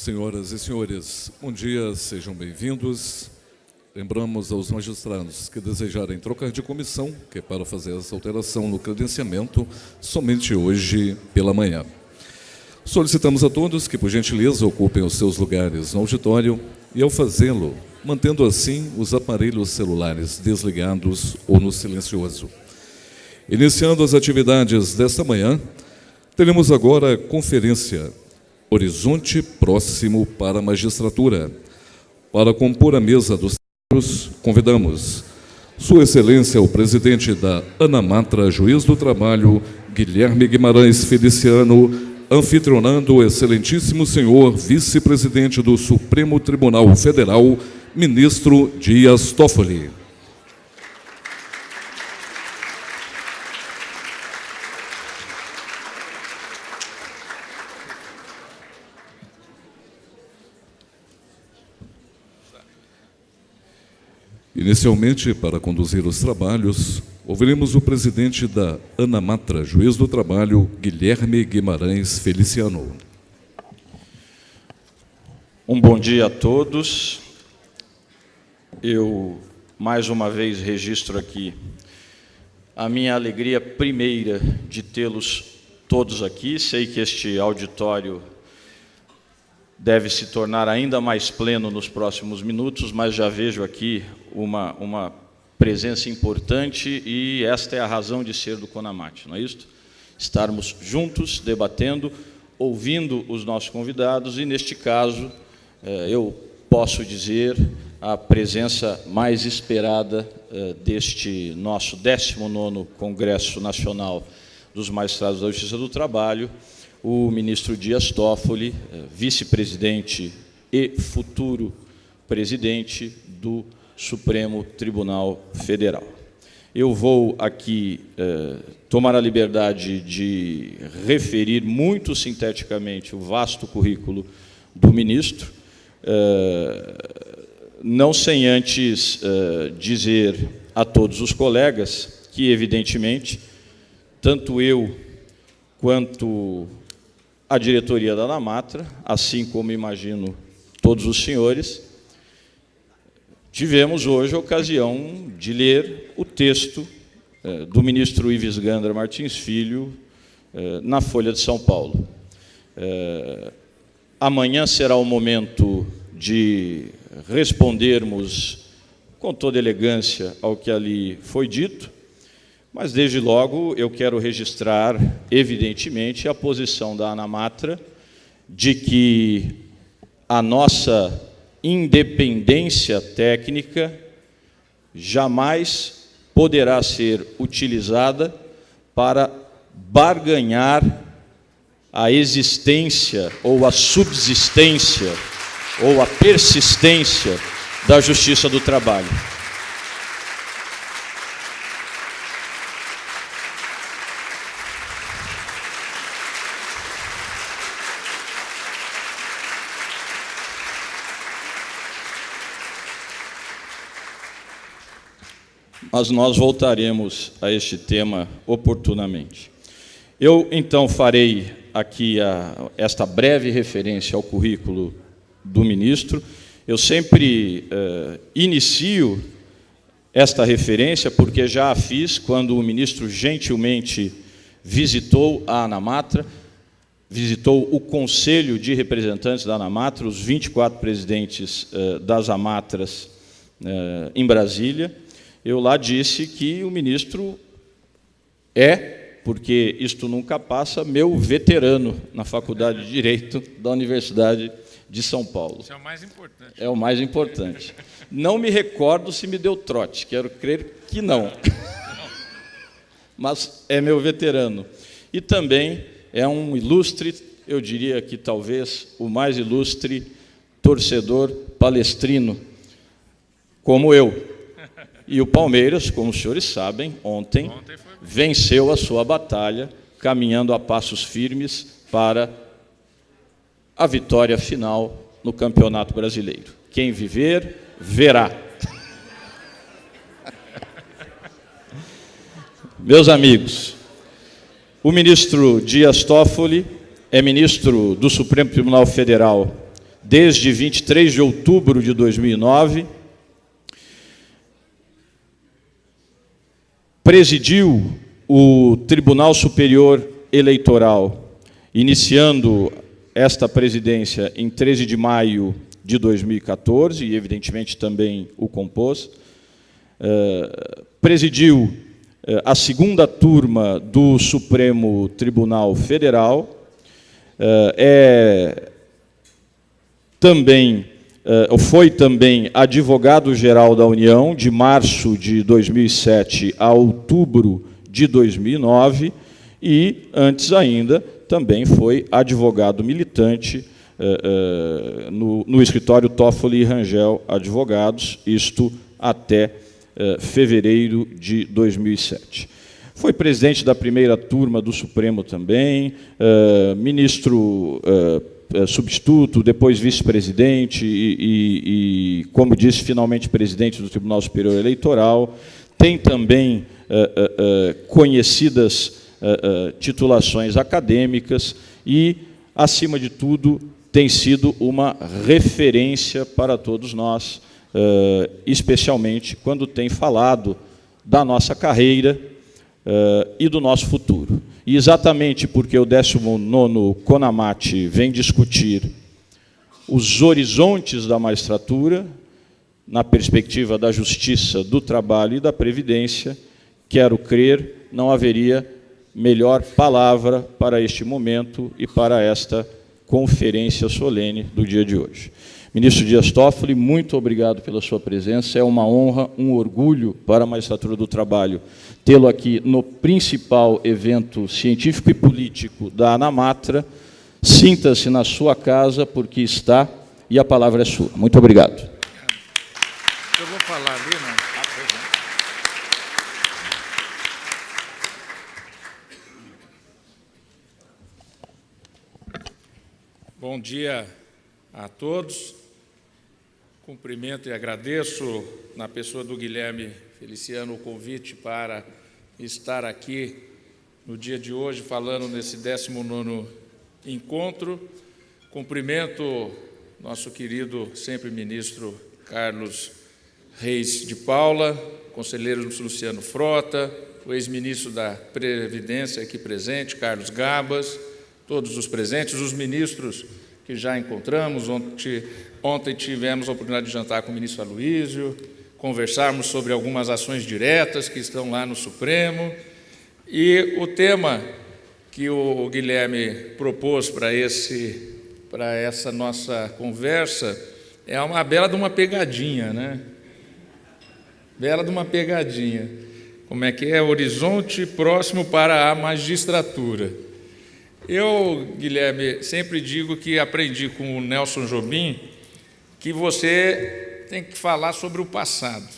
Senhoras e senhores, bom dia, sejam bem-vindos. Lembramos aos magistrados que desejarem trocar de comissão, que é para fazer essa alteração no credenciamento, somente hoje pela manhã. Solicitamos a todos que, por gentileza, ocupem os seus lugares no auditório e, ao fazê-lo, mantendo assim os aparelhos celulares desligados ou no silencioso. Iniciando as atividades desta manhã, teremos agora a conferência Horizonte Próximo para a Magistratura. Para compor a mesa dos convidamos Sua Excelência, o presidente da ANAMATRA, juiz do trabalho, Guilherme Guimarães Feliciano, anfitrionando o excelentíssimo senhor vice-presidente do Supremo Tribunal Federal, ministro Dias Toffoli. Inicialmente, para conduzir os trabalhos, ouviremos o presidente da ANAMATRA, juiz do trabalho, Guilherme Guimarães Feliciano. Um bom dia a todos. Eu, mais uma vez, registro aqui a minha alegria primeira de tê-los todos aqui. Sei que este auditório deve se tornar ainda mais pleno nos próximos minutos, mas já vejo aqui uma presença importante e esta é a razão de ser do CONAMAT, não é isso? Estarmos juntos, debatendo, ouvindo os nossos convidados e, neste caso, eu posso dizer a presença mais esperada deste nosso 19º Congresso Nacional dos Magistrados da Justiça do Trabalho, o ministro Dias Toffoli, vice-presidente e futuro presidente do Supremo Tribunal Federal. Eu vou aqui tomar a liberdade de referir muito sinteticamente o vasto currículo do ministro, não sem antes dizer a todos os colegas que, evidentemente, tanto eu quanto a diretoria da ANAMATRA, assim como imagino todos os senhores, tivemos hoje a ocasião de ler o texto do ministro Ives Gandra Martins Filho na Folha de São Paulo. Amanhã será o momento de respondermos com toda elegância ao que ali foi dito, mas, desde logo, eu quero registrar, evidentemente, a posição da ANAMATRA de que a nossa independência técnica jamais poderá ser utilizada para barganhar a existência ou a subsistência ou a persistência da Justiça do Trabalho. Mas nós voltaremos a este tema oportunamente. Eu, então, farei aqui esta breve referência ao currículo do ministro. Eu sempre inicio esta referência porque já a fiz quando o ministro gentilmente visitou a ANAMATRA, visitou o Conselho de Representantes da ANAMATRA, os 24 presidentes das AMATRAs em Brasília. Eu lá disse que o ministro porque isto nunca passa, meu veterano na Faculdade de Direito da Universidade de São Paulo. Isso é o mais importante. É o mais importante. Não me recordo se me deu trote, quero crer que não. Mas é meu veterano. E também é um ilustre, eu diria que talvez o mais ilustre torcedor palestrino, como eu. E o Palmeiras, como os senhores sabem, ontem venceu a sua batalha, caminhando a passos firmes para a vitória final no Campeonato Brasileiro. Quem viver, verá. Meus amigos, o ministro Dias Toffoli é ministro do Supremo Tribunal Federal desde 23 de outubro de 2009, presidiu o Tribunal Superior Eleitoral, iniciando esta presidência em 13 de maio de 2014, e evidentemente também o compôs, presidiu a segunda turma do Supremo Tribunal Federal, foi também advogado-geral da União de março de 2007 a outubro de 2009 e, antes ainda, também foi advogado militante no escritório Toffoli e Rangel Advogados, isto até fevereiro de 2007. Foi presidente da primeira turma do Supremo também, ministro substituto, depois vice-presidente e, como disse, finalmente presidente do Tribunal Superior Eleitoral. Tem também conhecidas titulações acadêmicas e, acima de tudo, tem sido uma referência para todos nós, especialmente quando tem falado da nossa carreira e do nosso futuro. E exatamente porque o 19º CONAMAT vem discutir os horizontes da magistratura, na perspectiva da justiça, do trabalho e da previdência, quero crer, não haveria melhor palavra para este momento e para esta conferência solene do dia de hoje. Ministro Dias Toffoli, muito obrigado pela sua presença. É uma honra, um orgulho para a Magistratura do Trabalho tê-lo aqui no principal evento científico e político da ANAMATRA. Sinta-se na sua casa, porque está, e a palavra é sua. Muito obrigado. Eu vou falar ali, não? Bom dia a todos. Cumprimento e agradeço, na pessoa do Guilherme Feliciano, o convite para estar aqui no dia de hoje, falando nesse 19º encontro. Cumprimento nosso querido, sempre ministro Carlos Reis de Paula, conselheiro Luciano Frota, o ex-ministro da Previdência aqui presente, Carlos Gabas, todos os presentes, os ministros que já encontramos. Ontem tivemos a oportunidade de jantar com o ministro Aloísio, conversarmos sobre algumas ações diretas que estão lá no Supremo. E o tema que o Guilherme propôs para essa nossa conversa é uma bela de uma pegadinha, né? Bela de uma pegadinha. Como é que é? Horizonte próximo para a magistratura. Eu, Guilherme, sempre digo que aprendi com o Nelson Jobim que você tem que falar sobre o passado,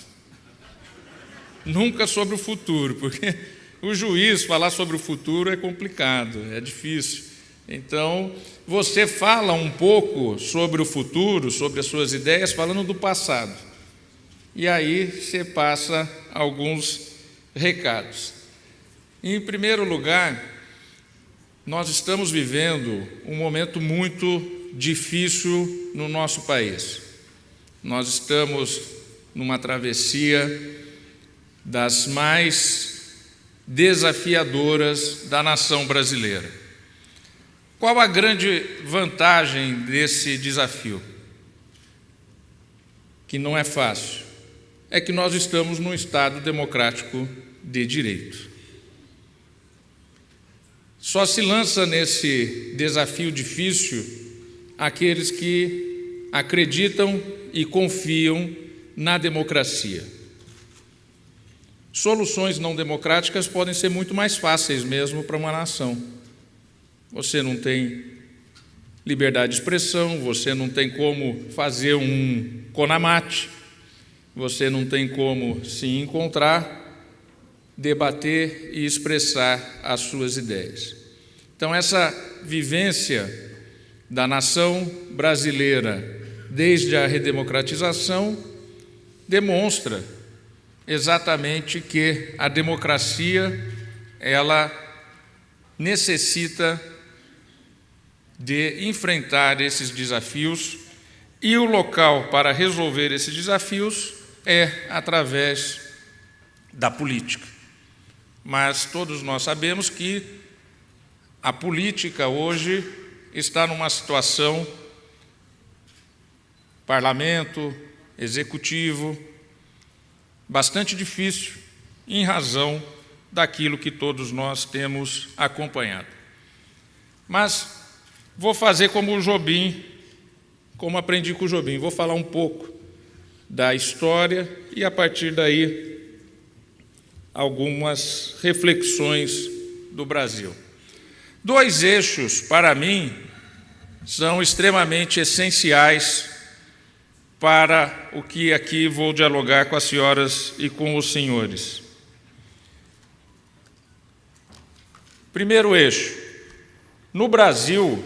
nunca sobre o futuro, porque o juiz falar sobre o futuro é complicado, é difícil. Então, você fala um pouco sobre o futuro, sobre as suas ideias, falando do passado. E aí você passa alguns recados. Em primeiro lugar, nós estamos vivendo um momento muito difícil no nosso país. Nós estamos numa travessia das mais desafiadoras da nação brasileira. Qual a grande vantagem desse desafio? Que não é fácil. É que nós estamos num Estado democrático de direito. Só se lança nesse desafio difícil aqueles que acreditam e confiam na democracia. Soluções não democráticas podem ser muito mais fáceis mesmo para uma nação. Você não tem liberdade de expressão, você não tem como fazer um CONAMAT, você não tem como se encontrar, debater e expressar as suas ideias. Então, essa vivência da nação brasileira desde a redemocratização demonstra exatamente que a democracia ela necessita de enfrentar esses desafios E o local para resolver esses desafios é através da política. Mas todos nós sabemos que a política hoje está numa situação, parlamento, executivo, bastante difícil, em razão daquilo que todos nós temos acompanhado. Mas vou fazer como o Jobim, como aprendi com o Jobim, vou falar um pouco da história e, a partir daí, algumas reflexões do Brasil. 2 eixos, para mim, são extremamente essenciais para o que aqui vou dialogar com as senhoras e com os senhores. Primeiro eixo. No Brasil,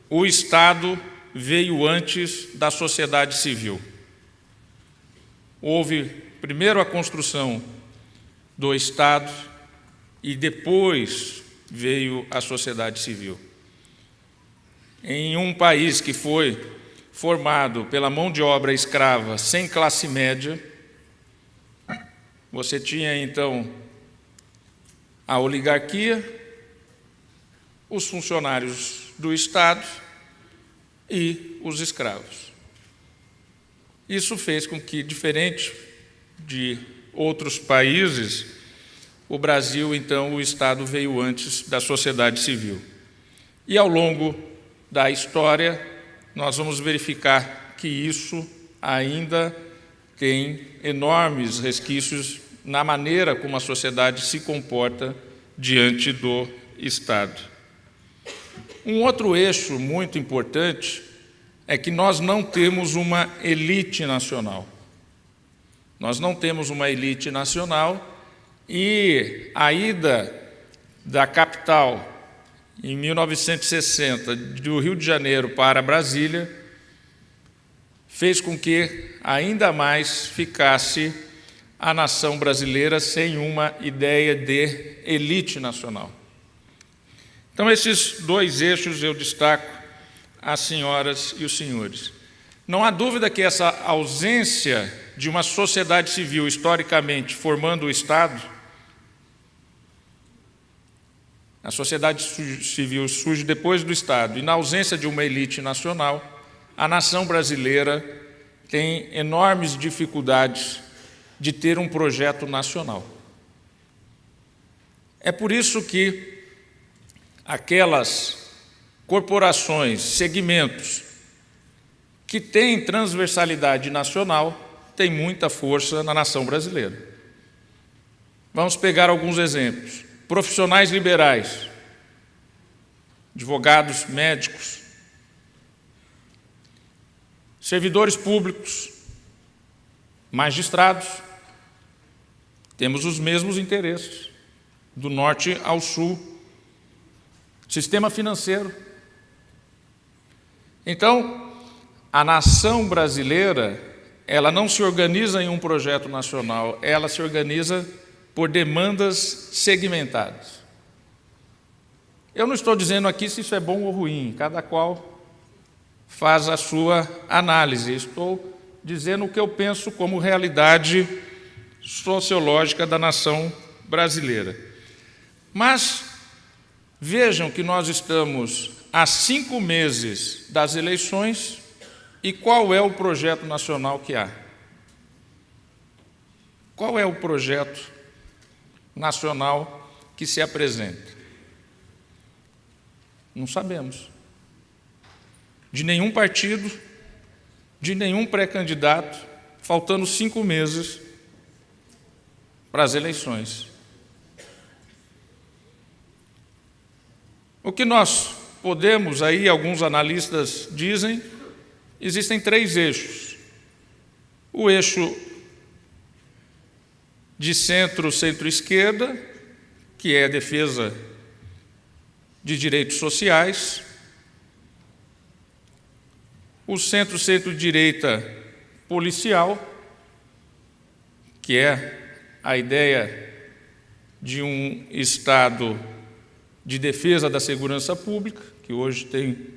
o Estado veio antes da sociedade civil. Houve primeiro a construção do Estado e depois veio a sociedade civil. Em um país que foi formado pela mão de obra escrava sem classe média, você tinha então a oligarquia, os funcionários do Estado e os escravos. Isso fez com que, diferente de outros países, o Brasil, então, o Estado veio antes da sociedade civil. E, ao longo da história, nós vamos verificar que isso ainda tem enormes resquícios na maneira como a sociedade se comporta diante do Estado. Um outro eixo muito importante é que nós não temos uma elite nacional. Nós não temos uma elite nacional e a ida da capital, em 1960, do Rio de Janeiro para Brasília, fez com que ainda mais ficasse a nação brasileira sem uma ideia de elite nacional. Então, esses 2 eixos eu destaco às senhoras e os senhores. Não há dúvida que essa ausência de uma sociedade civil, historicamente, formando o Estado, a sociedade civil surge depois do Estado, e na ausência de uma elite nacional, a nação brasileira tem enormes dificuldades de ter um projeto nacional. É por isso que aquelas corporações, segmentos que têm transversalidade nacional têm muita força na nação brasileira. Vamos pegar alguns exemplos. Profissionais liberais, advogados, médicos, servidores públicos, magistrados, temos os mesmos interesses, do norte ao sul. Sistema financeiro. Então, a nação brasileira, ela não se organiza em um projeto nacional, ela se organiza por demandas segmentadas. Eu não estou dizendo aqui se isso é bom ou ruim, cada qual faz a sua análise. Estou dizendo o que eu penso como realidade sociológica da nação brasileira. Mas vejam que nós estamos há 5 meses das eleições e qual é o projeto nacional que há? Qual é o projeto nacional que se apresenta? Não sabemos. De nenhum partido, de nenhum pré-candidato, faltando 5 meses para as eleições. O que nós podemos, aí alguns analistas dizem, existem 3 eixos. O eixo de centro-esquerda, que é a defesa de direitos sociais. O centro-direita policial, que é a ideia de um Estado de defesa da segurança pública, que hoje tem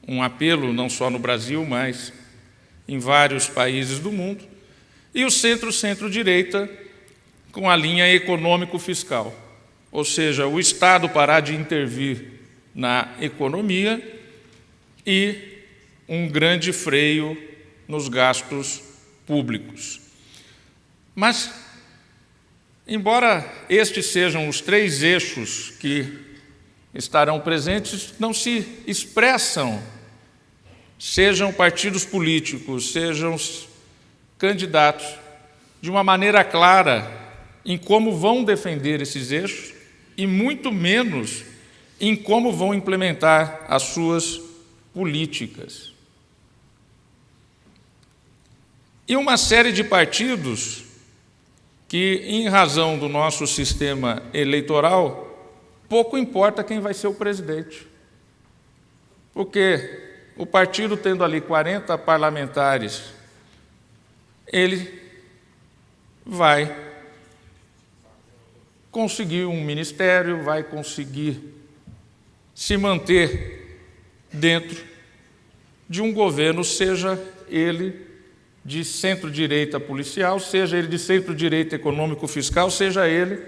um apelo não só no Brasil, mas em vários países do mundo, e o centro-direita com a linha econômico-fiscal, ou seja, o Estado parar de intervir na economia e um grande freio nos gastos públicos. Mas, embora estes sejam os três eixos que estarão presentes, não se expressam, sejam partidos políticos, sejam candidatos, de uma maneira clara em como vão defender esses eixos e muito menos em como vão implementar as suas políticas. E uma série de partidos que, em razão do nosso sistema eleitoral, pouco importa quem vai ser o presidente. Porque o partido, tendo ali 40 parlamentares, ele vai conseguir um ministério, vai conseguir se manter dentro de um governo, seja ele de centro-direita policial, seja ele de centro-direita econômico-fiscal, seja ele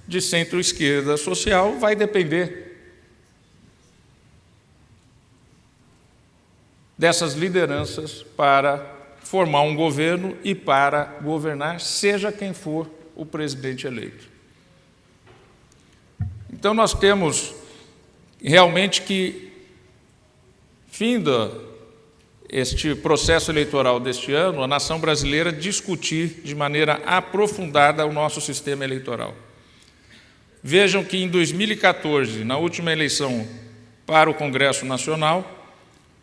de centro-esquerda social, vai depender dessas lideranças para formar um governo e para governar, seja quem for o presidente eleito. Então, nós temos realmente que, finda este processo eleitoral deste ano, a nação brasileira discutir de maneira aprofundada o nosso sistema eleitoral. Vejam que em 2014, na última eleição para o Congresso Nacional,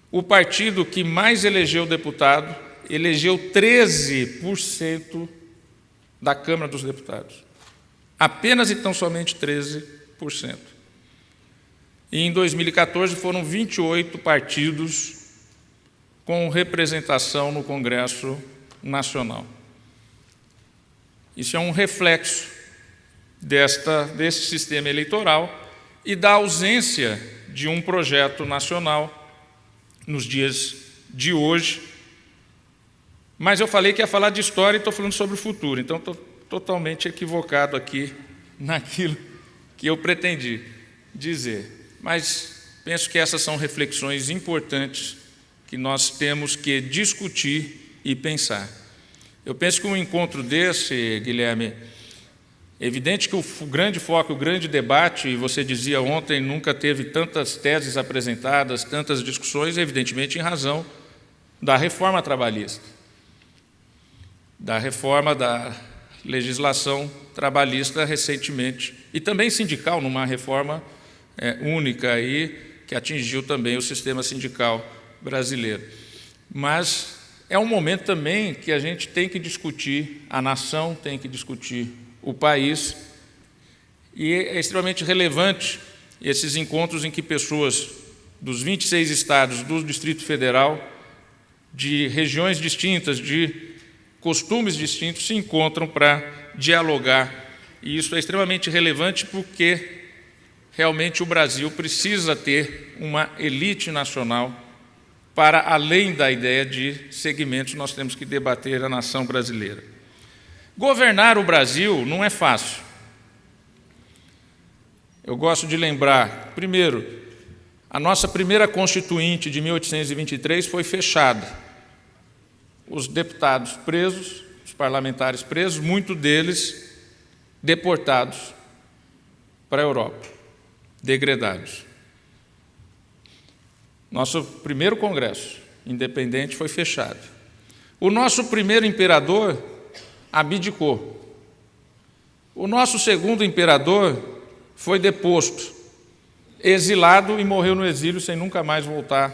o partido que mais elegeu deputado elegeu 13% da Câmara dos Deputados. Apenas e tão somente 13%. E em 2014 foram 28 partidos com representação no Congresso Nacional. Isso é um reflexo desse sistema eleitoral e da ausência de um projeto nacional nos dias de hoje. Mas eu falei que ia falar de história e estou falando sobre o futuro, então estou totalmente equivocado aqui naquilo que eu pretendi dizer. Mas penso que essas são reflexões importantes que nós temos que discutir e pensar. Eu penso que um encontro desse, Guilherme, é evidente que o grande foco, o grande debate, e você dizia ontem, nunca teve tantas teses apresentadas, tantas discussões, evidentemente em razão da reforma trabalhista, da reforma da legislação trabalhista recentemente, e também sindical, numa reforma única aí, que atingiu também o sistema sindical brasileiro. Mas é um momento também que a gente tem que discutir, a nação tem que discutir o país, e é extremamente relevante esses encontros em que pessoas dos 26 estados do Distrito Federal, de regiões distintas, de costumes distintos, se encontram para dialogar. E isso é extremamente relevante porque realmente o Brasil precisa ter uma elite nacional para, além da ideia de segmentos, nós temos que debater a nação brasileira. Governar o Brasil não é fácil. Eu gosto de lembrar, primeiro, a nossa primeira Constituinte de 1823 foi fechada. Os deputados presos, os parlamentares presos, muitos deles deportados para a Europa, degredados. Nosso primeiro Congresso independente foi fechado. O nosso primeiro imperador abdicou. O nosso segundo imperador foi deposto, exilado e morreu no exílio sem nunca mais voltar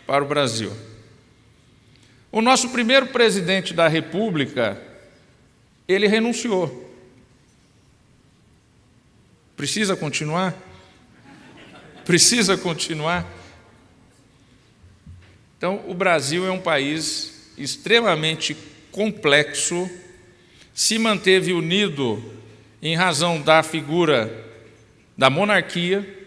para o Brasil. O nosso primeiro presidente da República, ele renunciou. Precisa continuar? Precisa continuar? Então, o Brasil é um país extremamente complexo, se manteve unido em razão da figura da monarquia,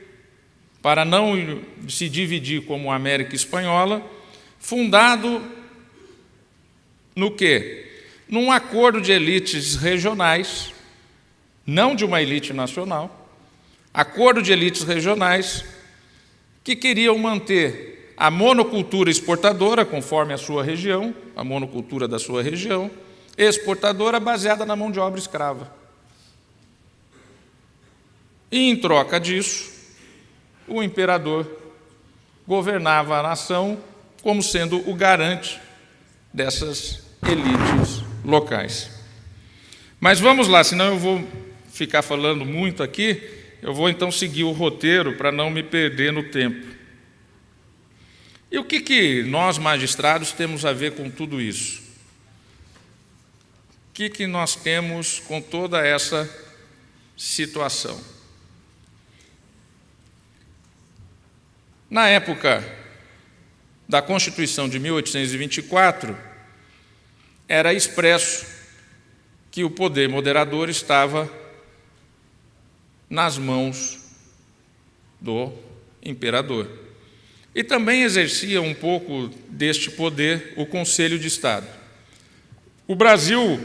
para não se dividir como a América Espanhola, fundado No quê? Num acordo de elites regionais, não de uma elite nacional, acordo de elites regionais que queriam manter a monocultura exportadora, conforme a sua região, a monocultura da sua região, exportadora baseada na mão de obra escrava. E, em troca disso, o imperador governava a nação como sendo o garante dessas elites locais. Mas vamos lá, senão eu vou ficar falando muito aqui, eu vou então seguir o roteiro para não me perder no tempo. E o que nós, magistrados, temos a ver com tudo isso? O que nós temos com toda essa situação? Na época da Constituição de 1824, era expresso que o poder moderador estava nas mãos do imperador. E também exercia um pouco deste poder o Conselho de Estado. O Brasil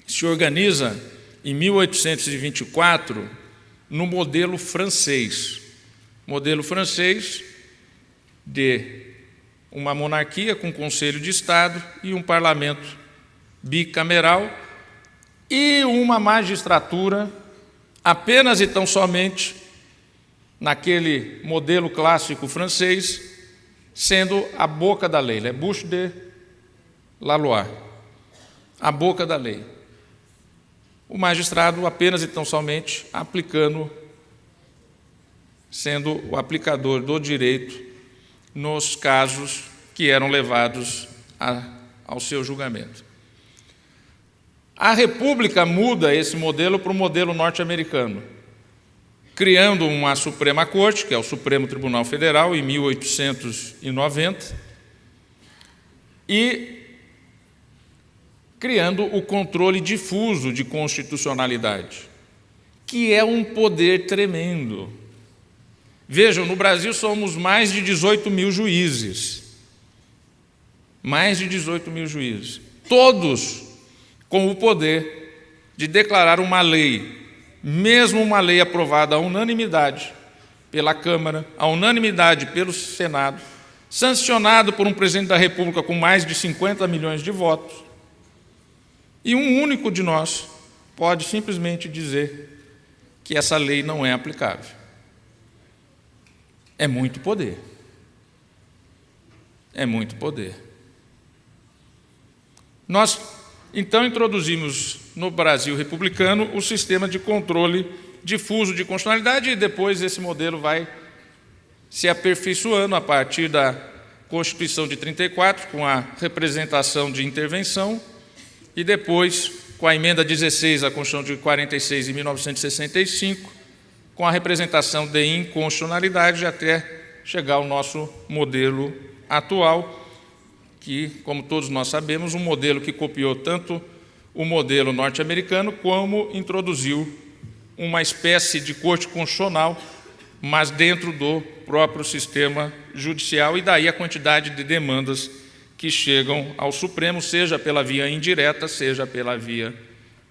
se organiza em 1824 no modelo francês. Modelo francês de uma monarquia com Conselho de Estado e um parlamento bicameral e uma magistratura apenas e tão somente naquele modelo clássico francês, sendo a boca da lei, la bouche de la loi, a boca da lei. O magistrado apenas e tão somente aplicando, sendo o aplicador do direito nos casos que eram levados ao seu julgamento. A República muda esse modelo para o modelo norte-americano, criando uma Suprema Corte, que é o Supremo Tribunal Federal, em 1890, e criando o controle difuso de constitucionalidade, que é um poder tremendo. Vejam, no Brasil somos mais de 18 mil juízes. Mais de 18 mil juízes. Todos com o poder de declarar uma lei, mesmo uma lei aprovada à unanimidade pela Câmara, à unanimidade pelo Senado, sancionado por um presidente da República com mais de 50 milhões de votos, e um único de nós pode simplesmente dizer que essa lei não é aplicável. É muito poder. É muito poder. Nós, então, introduzimos no Brasil republicano o sistema de controle difuso de constitucionalidade e depois esse modelo vai se aperfeiçoando a partir da Constituição de 34, com a representação de intervenção, e depois, com a emenda 16 à Constituição de 46 em 1965, com a representação de inconstitucionalidade até chegar ao nosso modelo atual, que, como todos nós sabemos, um modelo que copiou tanto o modelo norte-americano como introduziu uma espécie de corte constitucional, mas dentro do próprio sistema judicial, e daí a quantidade de demandas que chegam ao Supremo, seja pela via indireta, seja pela via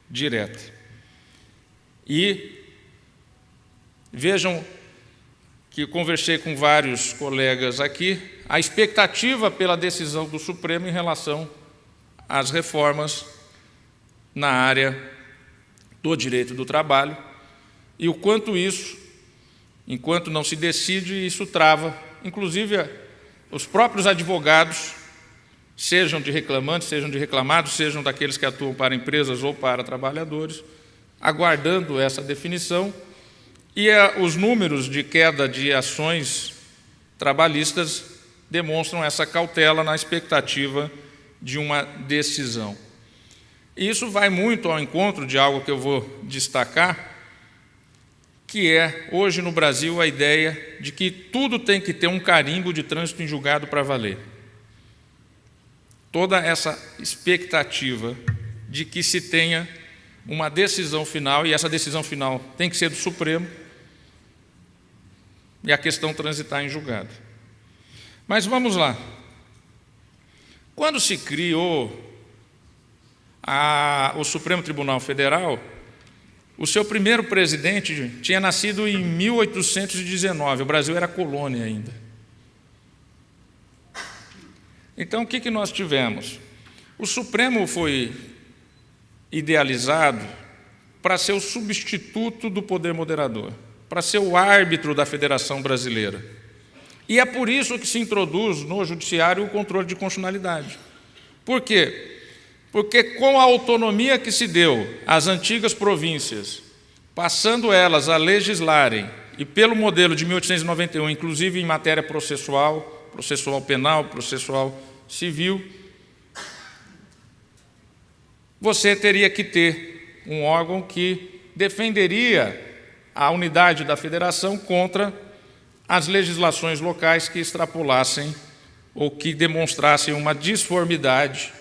direta. E vejam que conversei com vários colegas aqui, a expectativa pela decisão do Supremo em relação às reformas na área do direito do trabalho e o quanto isso, enquanto não se decide, isso trava, inclusive os próprios advogados, sejam de reclamantes, sejam de reclamados, sejam daqueles que atuam para empresas ou para trabalhadores, aguardando essa definição. E os números de queda de ações trabalhistas demonstram essa cautela na expectativa de uma decisão. E isso vai muito ao encontro de algo que eu vou destacar, que é, hoje no Brasil, a ideia de que tudo tem que ter um carimbo de trânsito em julgado para valer. Toda essa expectativa de que se tenha uma decisão final, e essa decisão final tem que ser do Supremo, e a questão transitar em julgado. Mas vamos lá. Quando se criou o Supremo Tribunal Federal, o seu primeiro presidente tinha nascido em 1819, o Brasil era colônia ainda. Então, o que nós tivemos? O Supremo foi idealizado para ser o substituto do poder moderador, para ser o árbitro da Federação Brasileira. E é por isso que se introduz no Judiciário o controle de constitucionalidade. Por quê? Porque com a autonomia que se deu às antigas províncias, passando elas a legislarem, e pelo modelo de 1891, inclusive em matéria processual, processual penal, processual civil, você teria que ter um órgão que defenderia a unidade da federação contra as legislações locais que extrapolassem ou que demonstrassem uma disformidade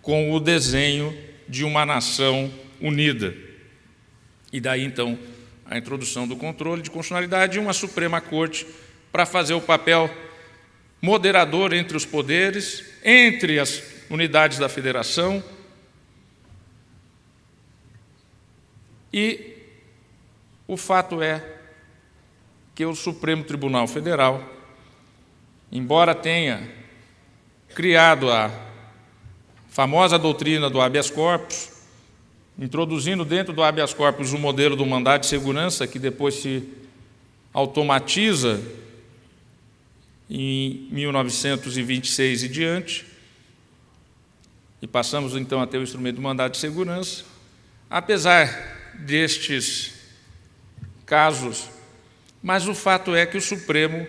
com o desenho de uma nação unida. E daí, então, a introdução do controle de constitucionalidade e uma Suprema Corte para fazer o papel moderador entre os poderes, entre as unidades da federação. E o fato é que o Supremo Tribunal Federal, embora tenha criado a famosa doutrina do habeas corpus, introduzindo dentro do habeas corpus o modelo do mandado de segurança, que depois se automatiza em 1926 e diante, e passamos então a ter o instrumento do mandado de segurança. Apesar destes casos, mas o fato é que o Supremo,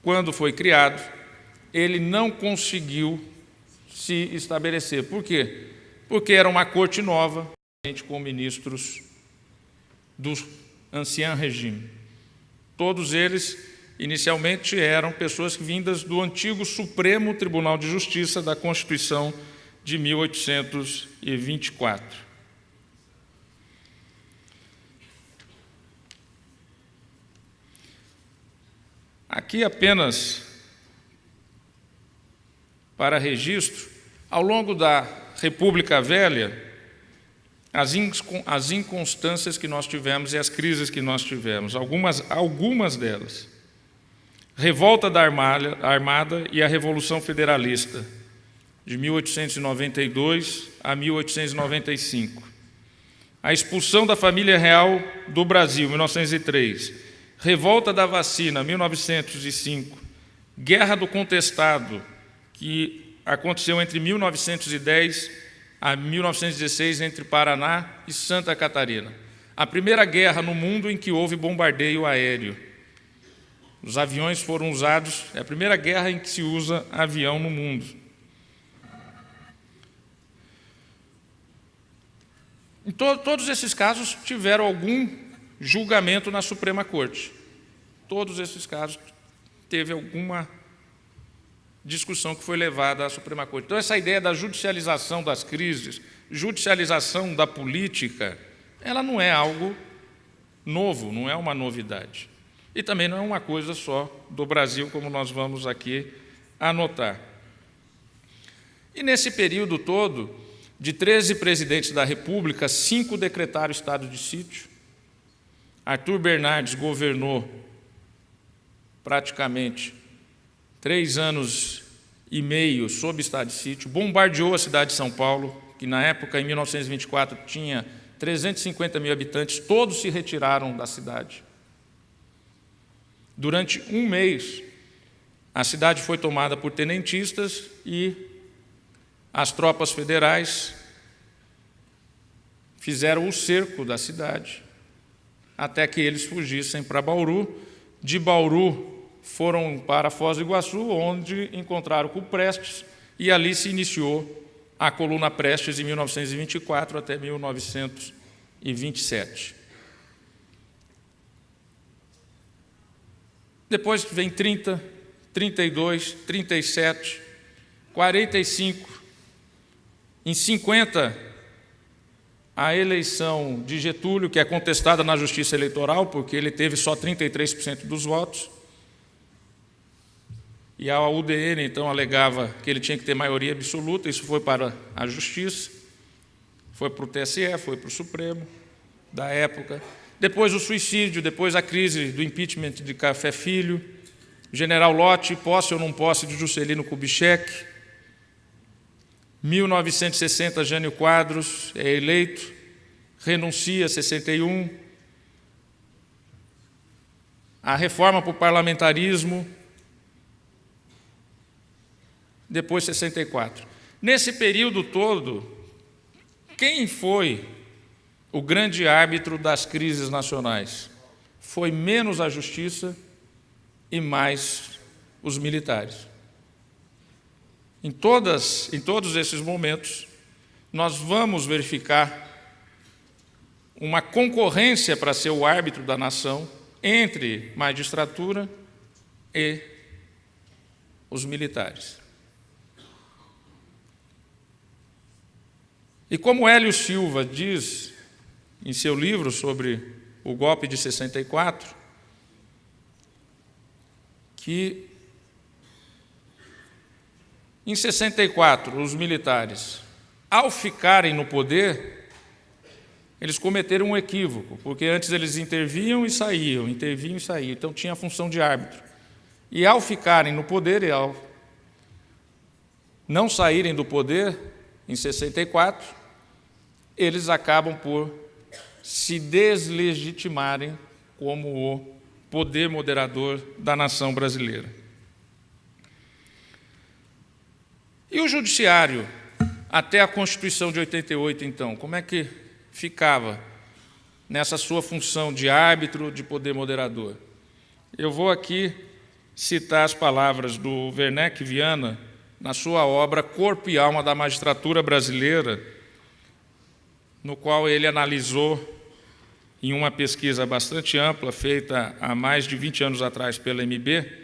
quando foi criado, ele não conseguiu se estabelecer. Por quê? Porque era uma corte nova, com ministros do Ancien Regime. Todos eles, inicialmente, eram pessoas vindas do antigo Supremo Tribunal de Justiça da Constituição de 1824. Aqui apenas para registro, ao longo da República Velha, as inconstâncias que nós tivemos e as crises que nós tivemos, algumas delas. Revolta da Armada e a Revolução Federalista, de 1892 a 1895. A expulsão da família real do Brasil, 1903. Revolta da Vacina, 1905. Guerra do Contestado, que aconteceu entre 1910 a 1916 entre Paraná e Santa Catarina. A primeira guerra no mundo em que houve bombardeio aéreo. Os aviões foram usados, é a primeira guerra em que se usa avião no mundo. Em todos esses casos tiveram algum julgamento na Suprema Corte. Todos esses casos teve alguma discussão que foi levada à Suprema Corte. Então, essa ideia da judicialização das crises, judicialização da política, ela não é algo novo, não é uma novidade. E também não é uma coisa só do Brasil, como nós vamos aqui anotar. E nesse período todo, de 13 presidentes da República, 5 decretaram estado de sítio. Arthur Bernardes governou praticamente 3 anos e meio sob estado de sítio, bombardeou a cidade de São Paulo, que na época, em 1924, tinha 350 mil habitantes, todos se retiraram da cidade. Durante um mês, a cidade foi tomada por tenentistas e as tropas federais fizeram o cerco da cidade, até que eles fugissem para Bauru. De Bauru foram para Foz do Iguaçu, onde encontraram com Prestes, e ali se iniciou a coluna Prestes em 1924 até 1927. Depois vem 30, 32, 37, 45. Em 50, a eleição de Getúlio, que é contestada na Justiça Eleitoral, porque ele teve só 33% dos votos. e a UDN, então, alegava que ele tinha que ter maioria absoluta. Isso foi para a Justiça, foi para o TSE, foi para o Supremo da época. Depois o suicídio, depois a crise do impeachment de Café Filho, General Lott, posse ou não posse de Juscelino Kubitschek. 1960, Jânio Quadros é eleito, renuncia, 61. A reforma para o parlamentarismo, depois 64. Nesse período todo, quem foi o grande árbitro das crises nacionais? Foi menos a Justiça e mais os militares. Em todos esses momentos, nós vamos verificar uma concorrência para ser o árbitro da nação entre magistratura e os militares. E como Hélio Silva diz em seu livro sobre o golpe de 64, que em 64 os militares, ao ficarem no poder, eles cometeram um equívoco, porque antes eles intervinham e saíam, então tinha a função de árbitro. E ao ficarem no poder e ao não saírem do poder, em 64, eles acabam por se deslegitimarem como o poder moderador da nação brasileira. E o judiciário, até a Constituição de 88, então, como é que ficava nessa sua função de árbitro, de poder moderador? Eu vou aqui citar as palavras do Werneck Viana na sua obra Corpo e Alma da Magistratura Brasileira, no qual ele analisou, em uma pesquisa bastante ampla, feita há mais de 20 anos atrás pela MB,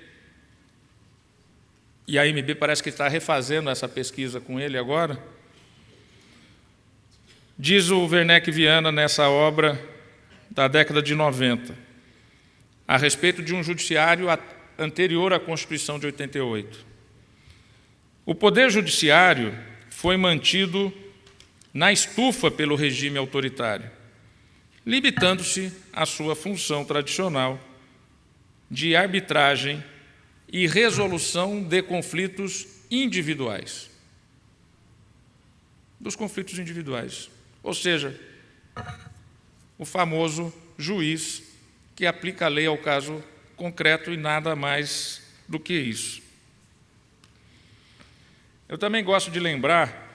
e a MB parece que está refazendo essa pesquisa com ele agora. Diz o Werneck Viana nessa obra da década de 90, a respeito de um judiciário anterior à Constituição de 88. O poder judiciário foi mantido na estufa pelo regime autoritário, limitando-se à sua função tradicional de arbitragem e resolução de conflitos individuais. Dos conflitos individuais. Ou seja, o famoso juiz que aplica a lei ao caso concreto e nada mais do que isso. Eu também gosto de lembrar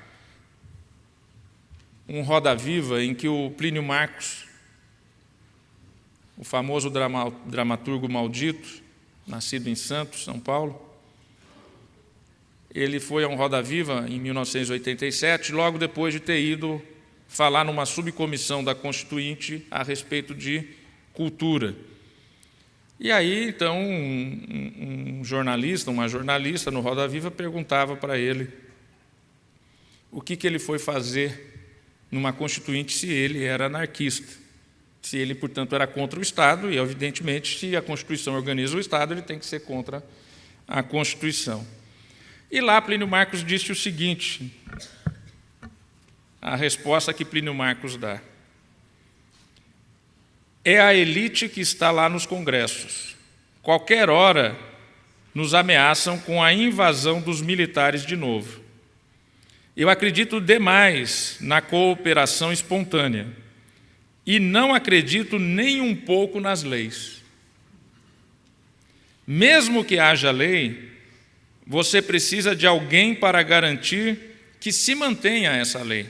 um Roda Viva em que o Plínio Marcos, o famoso dramaturgo maldito, nascido em Santos, São Paulo, ele foi a um Roda Viva em 1987, logo depois de ter ido falar numa subcomissão da Constituinte a respeito de cultura. E aí, então, uma jornalista no Roda Viva perguntava para ele o que ele foi fazer numa Constituinte se ele era anarquista. Se ele, portanto, era contra o Estado, e, evidentemente, se a Constituição organiza o Estado, ele tem que ser contra a Constituição. E lá Plínio Marcos disse o seguinte, a resposta que Plínio Marcos dá: é a elite que está lá nos congressos. Qualquer hora nos ameaçam com a invasão dos militares de novo. Eu acredito demais na cooperação espontânea e não acredito nem um pouco nas leis. Mesmo que haja lei, você precisa de alguém para garantir que se mantenha essa lei.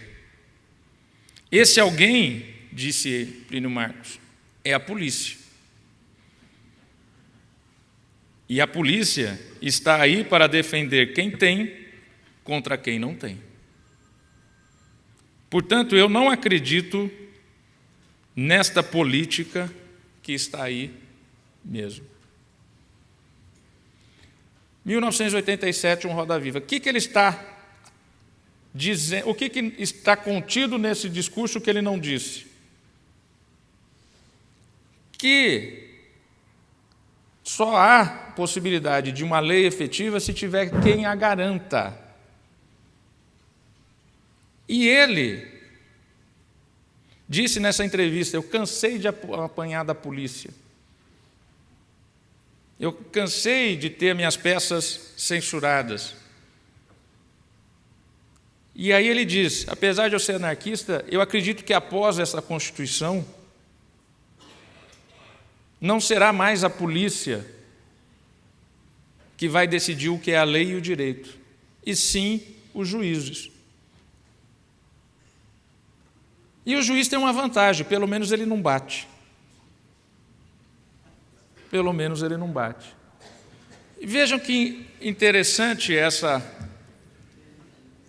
Esse alguém, disse Plínio Marcos, é a polícia. E a polícia está aí para defender quem tem contra quem não tem. Portanto, eu não acredito nesta política que está aí mesmo. 1987, um Roda Viva. O que ele está dizendo? O que está contido nesse discurso que ele não disse? Que Só há possibilidade de uma lei efetiva se tiver quem a garanta. E ele disse nessa entrevista: eu cansei de apanhar da polícia. Eu cansei de ter minhas peças censuradas. E aí ele diz: apesar de eu ser anarquista, eu acredito que após essa Constituição, não será mais a polícia que vai decidir o que é a lei e o direito, e sim os juízes. E o juiz tem uma vantagem: pelo menos ele não bate. Pelo menos ele não bate. E vejam que interessante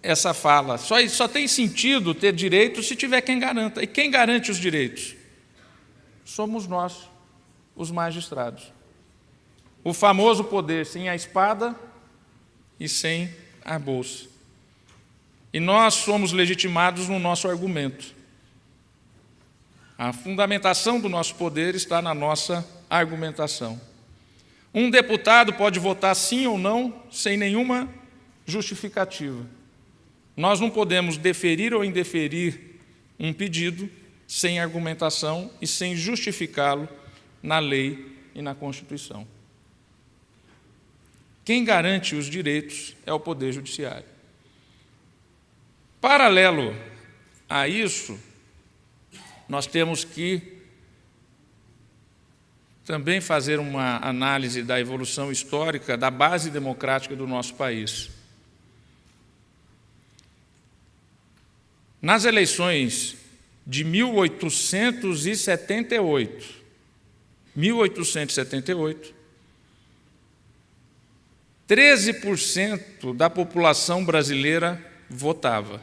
essa fala. Só tem sentido ter direito se tiver quem garanta. E quem garante os direitos? Somos nós, os magistrados. O famoso poder sem a espada e sem a bolsa. E nós somos legitimados no nosso argumento. A fundamentação do nosso poder está na nossa argumentação. Um deputado pode votar sim ou não sem nenhuma justificativa. Nós não podemos deferir ou indeferir um pedido sem argumentação e sem justificá-lo na lei e na Constituição. Quem garante os direitos é o Poder Judiciário. Paralelo a isso, nós temos que também fazer uma análise da evolução histórica da base democrática do nosso país. Nas eleições de 1878, 13% da população brasileira votava.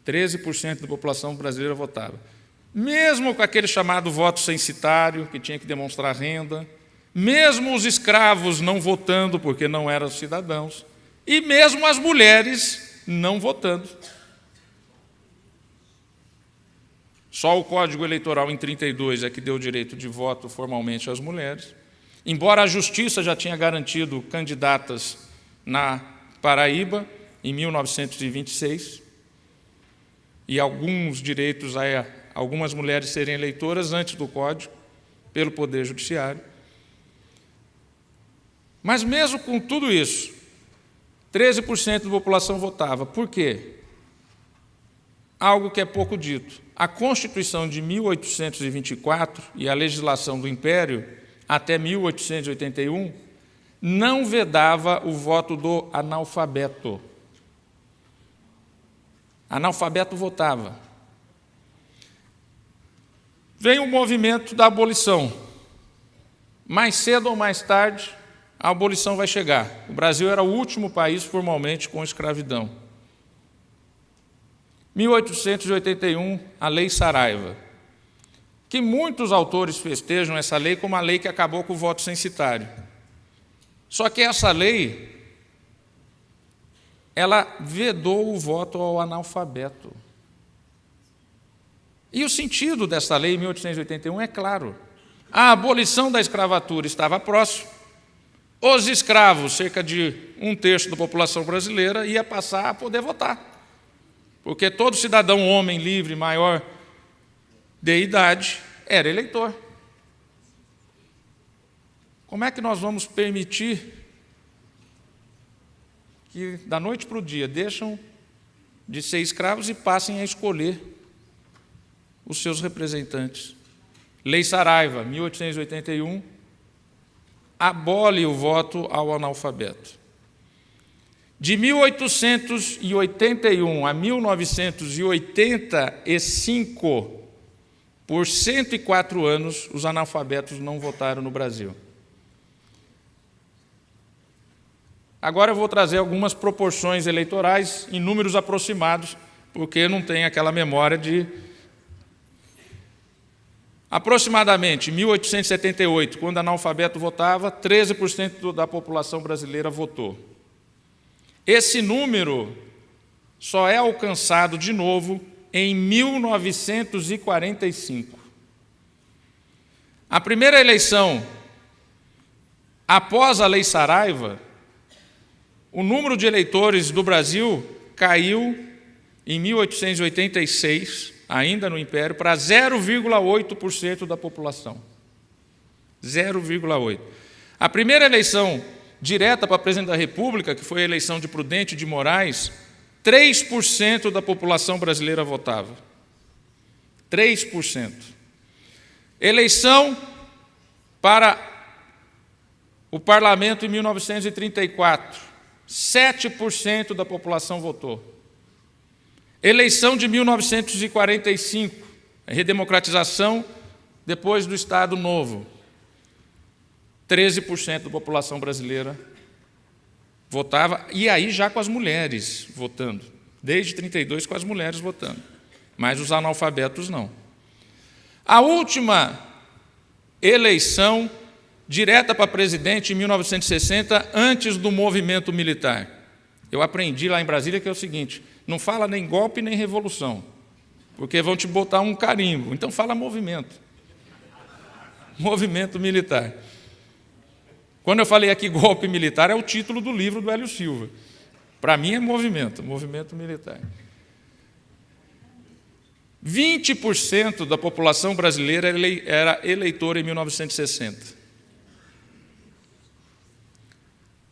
13% da população brasileira votava. Mesmo com aquele chamado voto censitário, que tinha que demonstrar renda, mesmo os escravos não votando porque não eram cidadãos, e mesmo as mulheres não votando. Só o Código Eleitoral em 32 é que deu direito de voto formalmente às mulheres. Embora a Justiça já tinha garantido candidatas na Paraíba, em 1926, e alguns direitos a algumas mulheres serem eleitoras antes do Código, pelo Poder Judiciário. Mas mesmo com tudo isso, 13% da população votava. Por quê? Algo que é pouco dito. A Constituição de 1824 e a legislação do Império, até 1881, não vedava o voto do analfabeto. Analfabeto votava. Vem o movimento da abolição. Mais cedo ou mais tarde, a abolição vai chegar. O Brasil era o último país formalmente com escravidão. 1881, a Lei Saraiva, que muitos autores festejam essa lei como a lei que acabou com o voto censitário. Só que essa lei, ela vedou o voto ao analfabeto. E o sentido dessa lei, em 1881, é claro. A abolição da escravatura estava próxima. Os escravos, cerca de 1/3 da população brasileira, ia passar a poder votar. Porque todo cidadão homem livre, maior de idade, era eleitor. Como é que nós vamos permitir que, da noite para o dia, deixam de ser escravos e passem a escolher os seus representantes? Lei Saraiva, 1881, abole o voto ao analfabeto. De 1881 a 1985, por 104 anos, os analfabetos não votaram no Brasil. Agora eu vou trazer algumas proporções eleitorais em números aproximados, porque não tem aquela memória de... Aproximadamente, em 1878, quando analfabeto votava, 13% da população brasileira votou. Esse número só é alcançado de novo em 1945. A primeira eleição após a Lei Saraiva, o número de eleitores do Brasil caiu em 1886, ainda no Império, para 0,8% da população. 0,8%. A primeira eleição direta para presidente da República, que foi a eleição de Prudente de Moraes, 3% da população brasileira votava. 3%. Eleição para o parlamento em 1934, 7% da população votou. Eleição de 1945, a redemocratização depois do Estado Novo, 13% da população brasileira votava, e aí já com as mulheres votando, desde 32 com as mulheres votando, mas os analfabetos não. A última eleição direta para presidente em 1960, antes do movimento militar. Eu aprendi lá em Brasília que é o seguinte: não fala nem golpe nem revolução, porque vão te botar um carimbo, então fala movimento. Movimento militar. Quando eu falei aqui golpe militar, é o título do livro do Hélio Silva. Para mim é movimento militar. 20% da população brasileira era eleitora em 1960.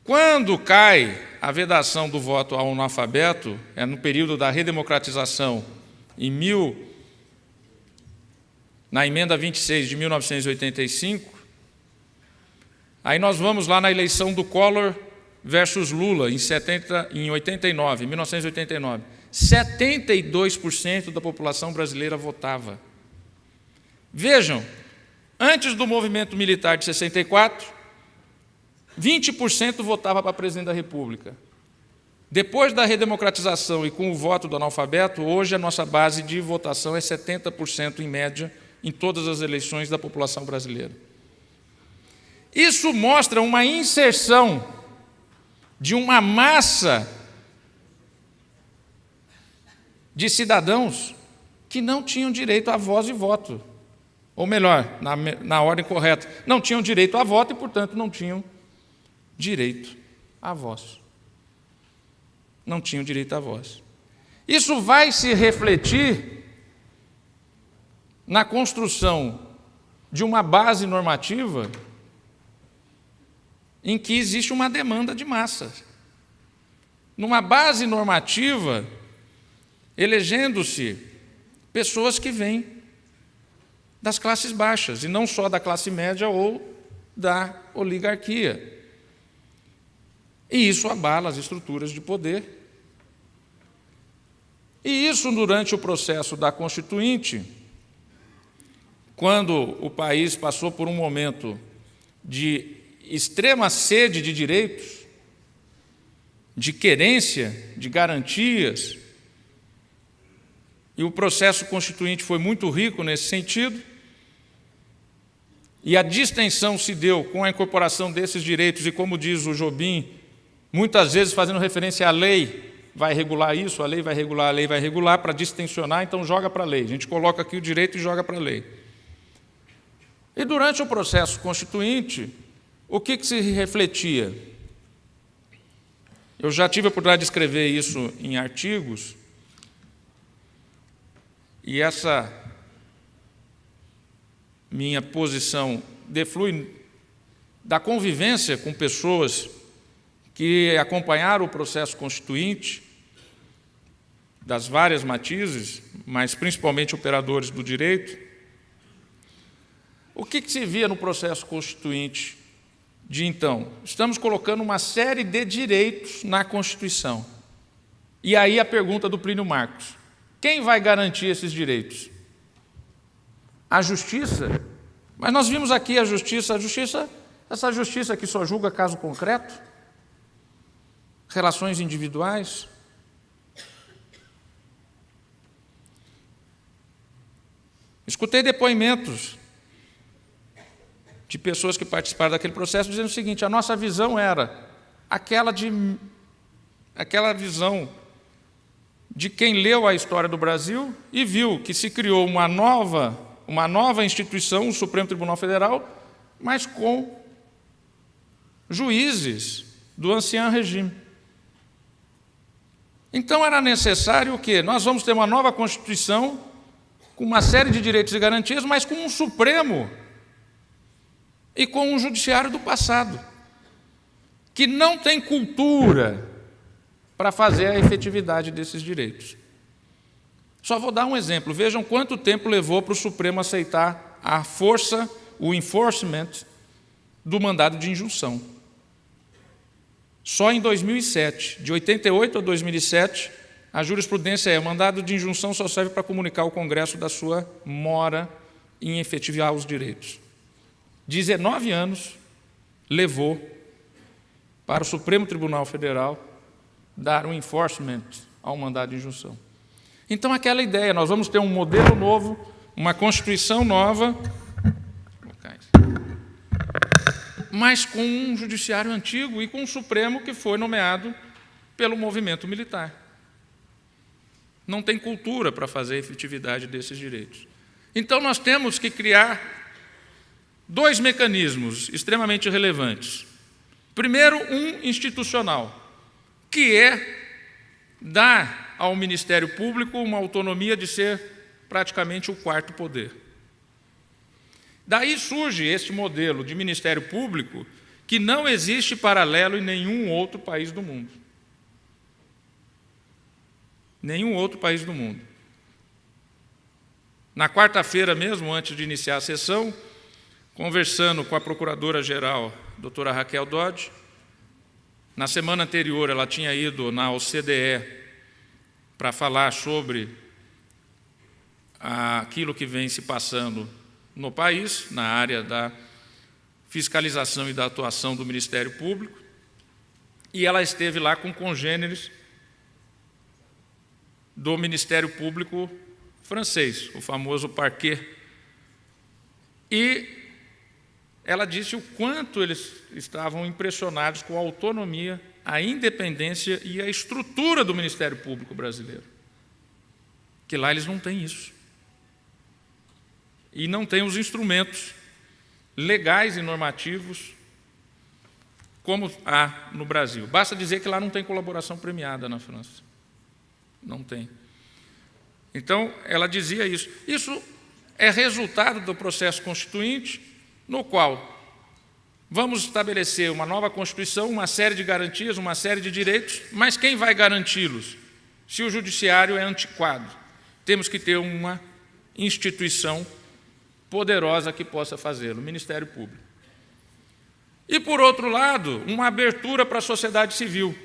Quando cai a vedação do voto ao analfabeto, é no período da redemocratização, na emenda 26 de 1985, aí nós vamos lá na eleição do Collor versus Lula, em 1989. 72% da população brasileira votava. Vejam, antes do movimento militar de 64, 20% votava para presidente da República. Depois da redemocratização e com o voto do analfabeto, hoje a nossa base de votação é 70% em média em todas as eleições da população brasileira. Isso mostra uma inserção de uma massa de cidadãos que não tinham direito a voz e voto. Ou melhor, na ordem correta, não tinham direito a voto e, portanto, não tinham direito à voz. Não tinham direito à voz. Isso vai se refletir na construção de uma base normativa em que existe uma demanda de massa. Numa base normativa, elegendo-se pessoas que vêm das classes baixas, e não só da classe média ou da oligarquia. E isso abala as estruturas de poder. E isso, durante o processo da Constituinte, quando o país passou por um momento de extrema sede de direitos, de querência, de garantias, e o processo constituinte foi muito rico nesse sentido, e a distensão se deu com a incorporação desses direitos, e como diz o Jobim, muitas vezes fazendo referência à lei, vai regular isso, a lei vai regular, para distensionar, então joga para a lei. A gente coloca aqui o direito e joga para a lei. E durante o processo constituinte, o que se refletia? Eu já tive a oportunidade de escrever isso em artigos, e essa minha posição deflui da convivência com pessoas que acompanharam o processo constituinte, das várias matizes, mas principalmente operadores do direito. O que se via no processo constituinte de então? Estamos colocando uma série de direitos na Constituição. E aí a pergunta do Plínio Marcos: quem vai garantir esses direitos? A Justiça? Mas nós vimos aqui a Justiça, essa Justiça que só julga caso concreto, relações individuais. Escutei depoimentos de pessoas que participaram daquele processo dizendo o seguinte: a nossa visão era aquela visão de quem leu a história do Brasil e viu que se criou uma nova instituição, o Supremo Tribunal Federal, mas com juízes do Ancien Regime. Então era necessário o quê? Nós vamos ter uma nova Constituição com uma série de direitos e garantias, mas com um Supremo e com um Judiciário do passado, que não tem cultura para fazer a efetividade desses direitos. Só vou dar um exemplo. Vejam quanto tempo levou para o Supremo aceitar a força, o enforcement do mandado de injunção. Só em 2007, de 88 a 2007, a jurisprudência o mandado de injunção só serve para comunicar ao Congresso da sua mora em efetivar os direitos. 19 anos levou para o Supremo Tribunal Federal dar um enforcement ao mandado de injunção. Então, aquela ideia, nós vamos ter um modelo novo, uma Constituição nova, mas com um judiciário antigo e com um Supremo que foi nomeado pelo movimento militar. Não tem cultura para fazer a efetividade desses direitos. Então, nós temos que criar 2 mecanismos extremamente relevantes. Primeiro, um institucional, que é dar ao Ministério Público uma autonomia de ser praticamente o 4º poder. Daí surge este modelo de Ministério Público que não existe paralelo em nenhum outro país do mundo. Nenhum outro país do mundo. Na quarta-feira mesmo, antes de iniciar a sessão, conversando com a Procuradora-Geral, doutora Raquel Dodge, na semana anterior ela tinha ido na OCDE para falar sobre aquilo que vem se passando no país, na área da fiscalização e da atuação do Ministério Público, e ela esteve lá com congêneres do Ministério Público francês, o famoso Parquet. E ela disse o quanto eles estavam impressionados com a autonomia, a independência e a estrutura do Ministério Público brasileiro. Que lá eles não têm isso. E não têm os instrumentos legais e normativos como há no Brasil. Basta dizer que lá não tem colaboração premiada na França. Não tem. Então, ela dizia isso. Isso é resultado do processo constituinte, no qual vamos estabelecer uma nova Constituição, uma série de garantias, uma série de direitos, mas quem vai garanti-los? Se o judiciário é antiquado, temos que ter uma instituição poderosa que possa fazê-lo, o Ministério Público. E, por outro lado, uma abertura para a sociedade civil,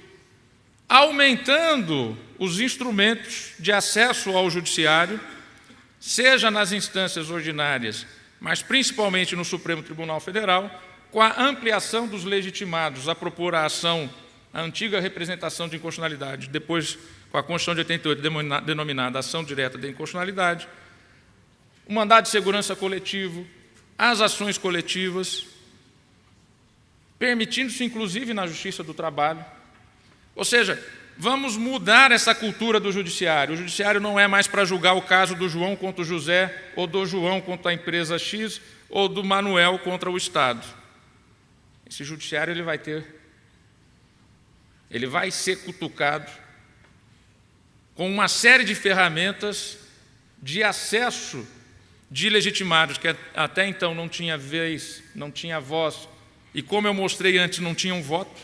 aumentando os instrumentos de acesso ao judiciário, seja nas instâncias ordinárias, mas principalmente no Supremo Tribunal Federal, com a ampliação dos legitimados a propor a ação, a antiga representação de inconstitucionalidade, depois com a Constituição de 88 denominada ação direta de inconstitucionalidade, o mandado de segurança coletivo, as ações coletivas, permitindo-se inclusive na Justiça do Trabalho. Ou seja, vamos mudar essa cultura do judiciário. O judiciário não é mais para julgar o caso do João contra o José, ou do João contra a empresa X, ou do Manuel contra o Estado. Esse judiciário ele vai ser cutucado com uma série de ferramentas de acesso de legitimados que até então não tinha vez, não tinha voz, e como eu mostrei antes, não tinham voto,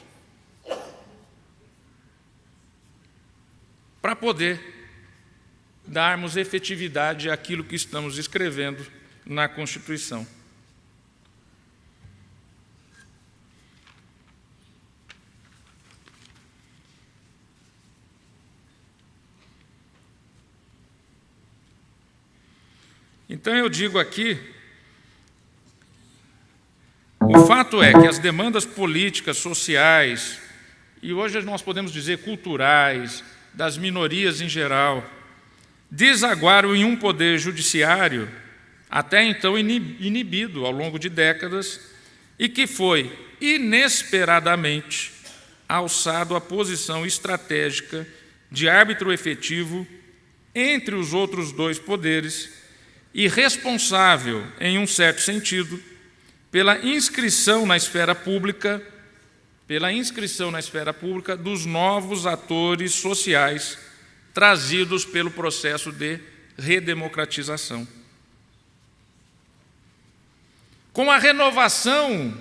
para poder darmos efetividade àquilo que estamos escrevendo na Constituição. Então, eu digo aqui, o fato é que as demandas políticas, sociais, e hoje nós podemos dizer culturais, das minorias em geral, desaguaram em um poder judiciário até então inibido ao longo de décadas e que foi inesperadamente alçado à posição estratégica de árbitro efetivo entre os outros 2 poderes e responsável, em um certo sentido, pela inscrição na esfera pública pela inscrição na esfera pública dos novos atores sociais trazidos pelo processo de redemocratização. Com a renovação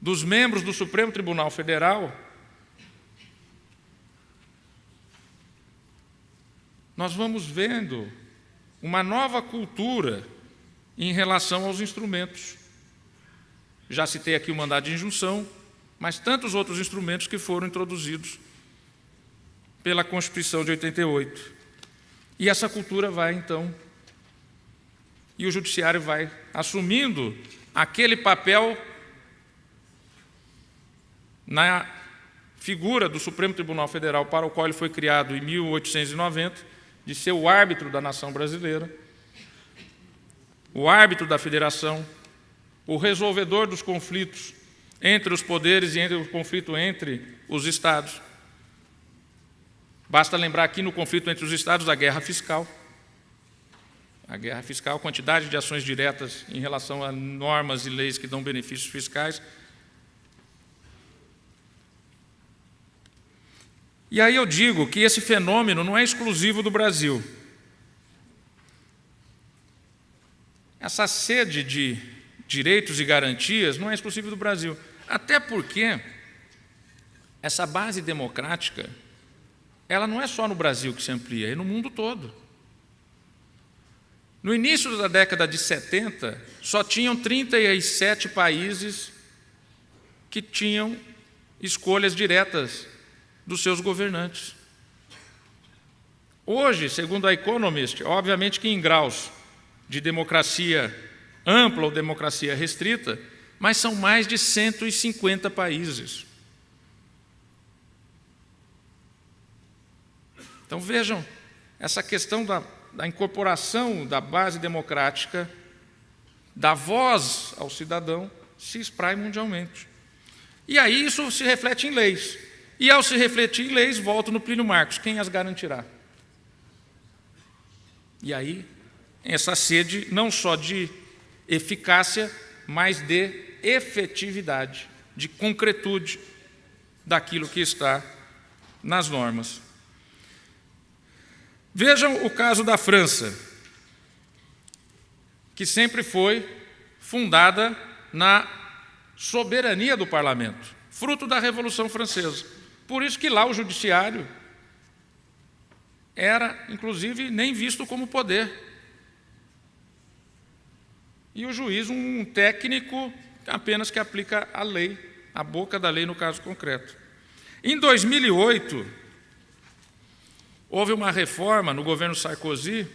dos membros do Supremo Tribunal Federal, nós vamos vendo uma nova cultura em relação aos instrumentos. Já citei aqui o mandado de injunção, mas tantos outros instrumentos que foram introduzidos pela Constituição de 88. E essa cultura vai, então, e o Judiciário vai assumindo aquele papel na figura do Supremo Tribunal Federal, para o qual ele foi criado em 1890, de ser o árbitro da nação brasileira, o árbitro da federação, o resolvedor dos conflitos entre os poderes e entre o conflito entre os Estados. Basta lembrar aqui no conflito entre os Estados a guerra fiscal. A guerra fiscal, a quantidade de ações diretas em relação a normas e leis que dão benefícios fiscais. E aí eu digo que esse fenômeno não é exclusivo do Brasil. Essa sede de direitos e garantias não é exclusiva do Brasil. Até porque essa base democrática, ela não é só no Brasil que se amplia, é no mundo todo. No início da década de 70, só tinham 37 países que tinham escolhas diretas dos seus governantes. Hoje, segundo a Economist, obviamente que em graus de democracia ampla ou democracia restrita, mas são mais de 150 países. Então vejam, essa questão da incorporação da base democrática, da voz ao cidadão, se espraia mundialmente. E aí isso se reflete em leis. E ao se refletir em leis, volto no Plínio Marcos, quem as garantirá? E aí, essa sede não só de eficácia, mas de efetividade, de concretude daquilo que está nas normas. Vejam o caso da França, que sempre foi fundada na soberania do parlamento, fruto da Revolução Francesa. Por isso que lá o judiciário era, inclusive, nem visto como poder. E o juiz, um técnico apenas que aplica a lei, a boca da lei no caso concreto. Em 2008, houve uma reforma no governo Sarkozy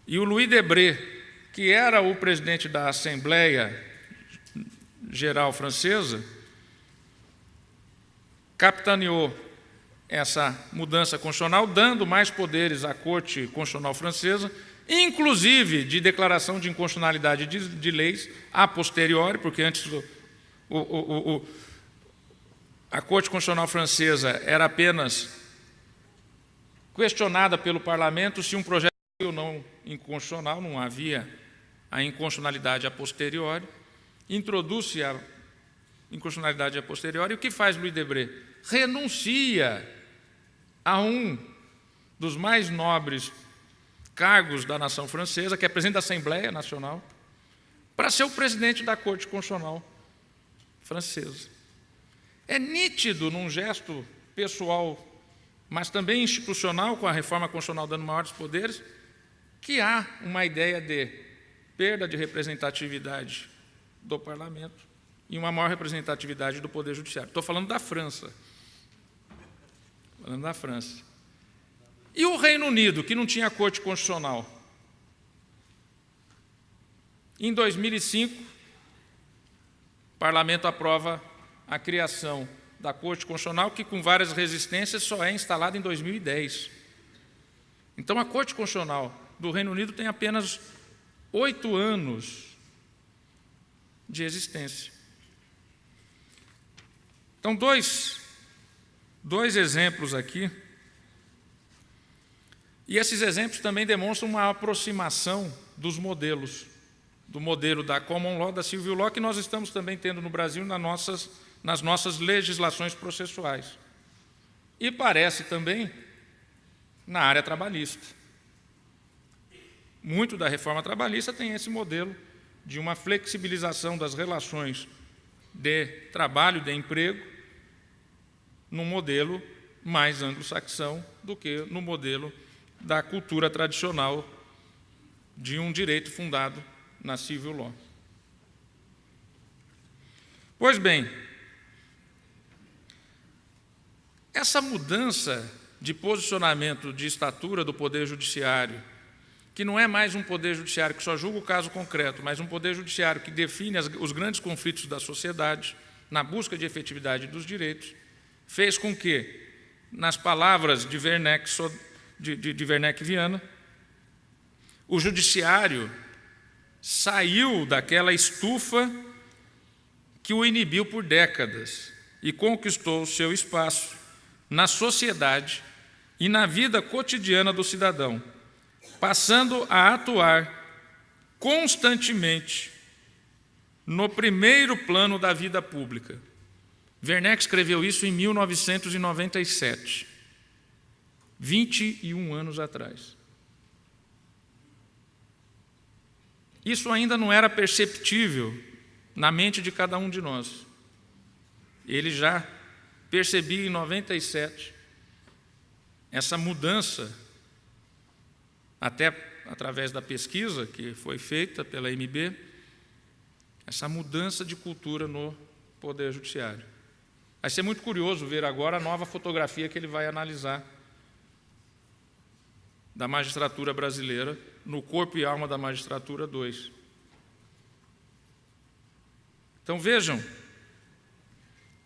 e o Louis Debré, que era o presidente da Assembleia Geral Francesa, capitaneou essa mudança constitucional, dando mais poderes à Corte Constitucional Francesa, inclusive de declaração de inconstitucionalidade de leis a posteriori, porque antes a Corte Constitucional Francesa era apenas questionada pelo parlamento se um projeto de lei ou não inconstitucional, não havia a inconstitucionalidade a posteriori, introduz-se a inconstitucionalidade a posteriori, e o que faz Louis Debré? Renuncia a um dos mais nobres cargos da nação francesa, que é presidente da Assembleia Nacional, para ser o presidente da Corte Constitucional Francesa. É nítido, num gesto pessoal, mas também institucional, com a reforma constitucional dando maiores poderes, que há uma ideia de perda de representatividade do parlamento e uma maior representatividade do Poder Judiciário. Estou falando da França. Falando da França. E o Reino Unido, que não tinha Corte Constitucional? Em 2005, o Parlamento aprova a criação da Corte Constitucional, que com várias resistências só é instalada em 2010. Então, a Corte Constitucional do Reino Unido tem apenas 8 anos de existência. Então, dois exemplos aqui, e esses exemplos também demonstram uma aproximação dos modelos. do modelo da Common Law, da Civil Law, que nós estamos também tendo no Brasil nas nossas legislações processuais. E parece também na área trabalhista. Muito da reforma trabalhista tem esse modelo de uma flexibilização das relações de trabalho, de emprego, num modelo mais anglo-saxão do que no modelo da cultura tradicional de um direito fundado na Civil Law. Pois bem, essa mudança de posicionamento de estatura do Poder Judiciário, que não é mais um Poder Judiciário que só julga o caso concreto, mas um Poder Judiciário que define os grandes conflitos da sociedade, na busca de efetividade dos direitos, fez com que, nas palavras de Werneck Viana, o Judiciário saiu daquela estufa que o inibiu por décadas e conquistou o seu espaço na sociedade e na vida cotidiana do cidadão, passando a atuar constantemente no primeiro plano da vida pública. Werneck escreveu isso em 1997, 21 anos atrás. Isso ainda não era perceptível na mente de cada um de nós. Ele já percebia em 97 essa mudança, até através da pesquisa que foi feita pela MB, essa mudança de cultura no Poder Judiciário. Vai ser muito curioso ver agora a nova fotografia que ele vai analisar da magistratura brasileira, no Corpo e Alma da Magistratura 2. Então vejam,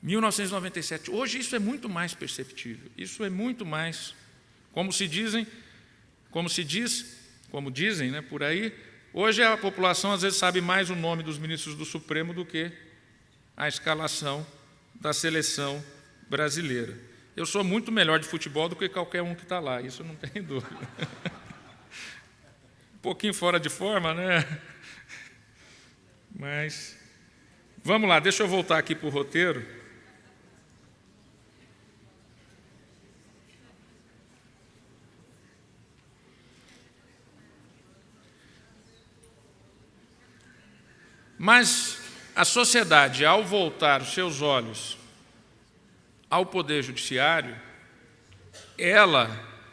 1997, hoje isso é muito mais perceptível, isso é muito mais, como dizem, né, por aí, hoje a população às vezes sabe mais o nome dos ministros do Supremo do que a escalação da seleção brasileira. Eu sou muito melhor de futebol do que qualquer um que está lá, isso não tem dúvida. Um pouquinho fora de forma, né? Mas, vamos lá, deixa eu voltar aqui para o roteiro. Mas a sociedade, ao voltar os seus olhos ao Poder Judiciário,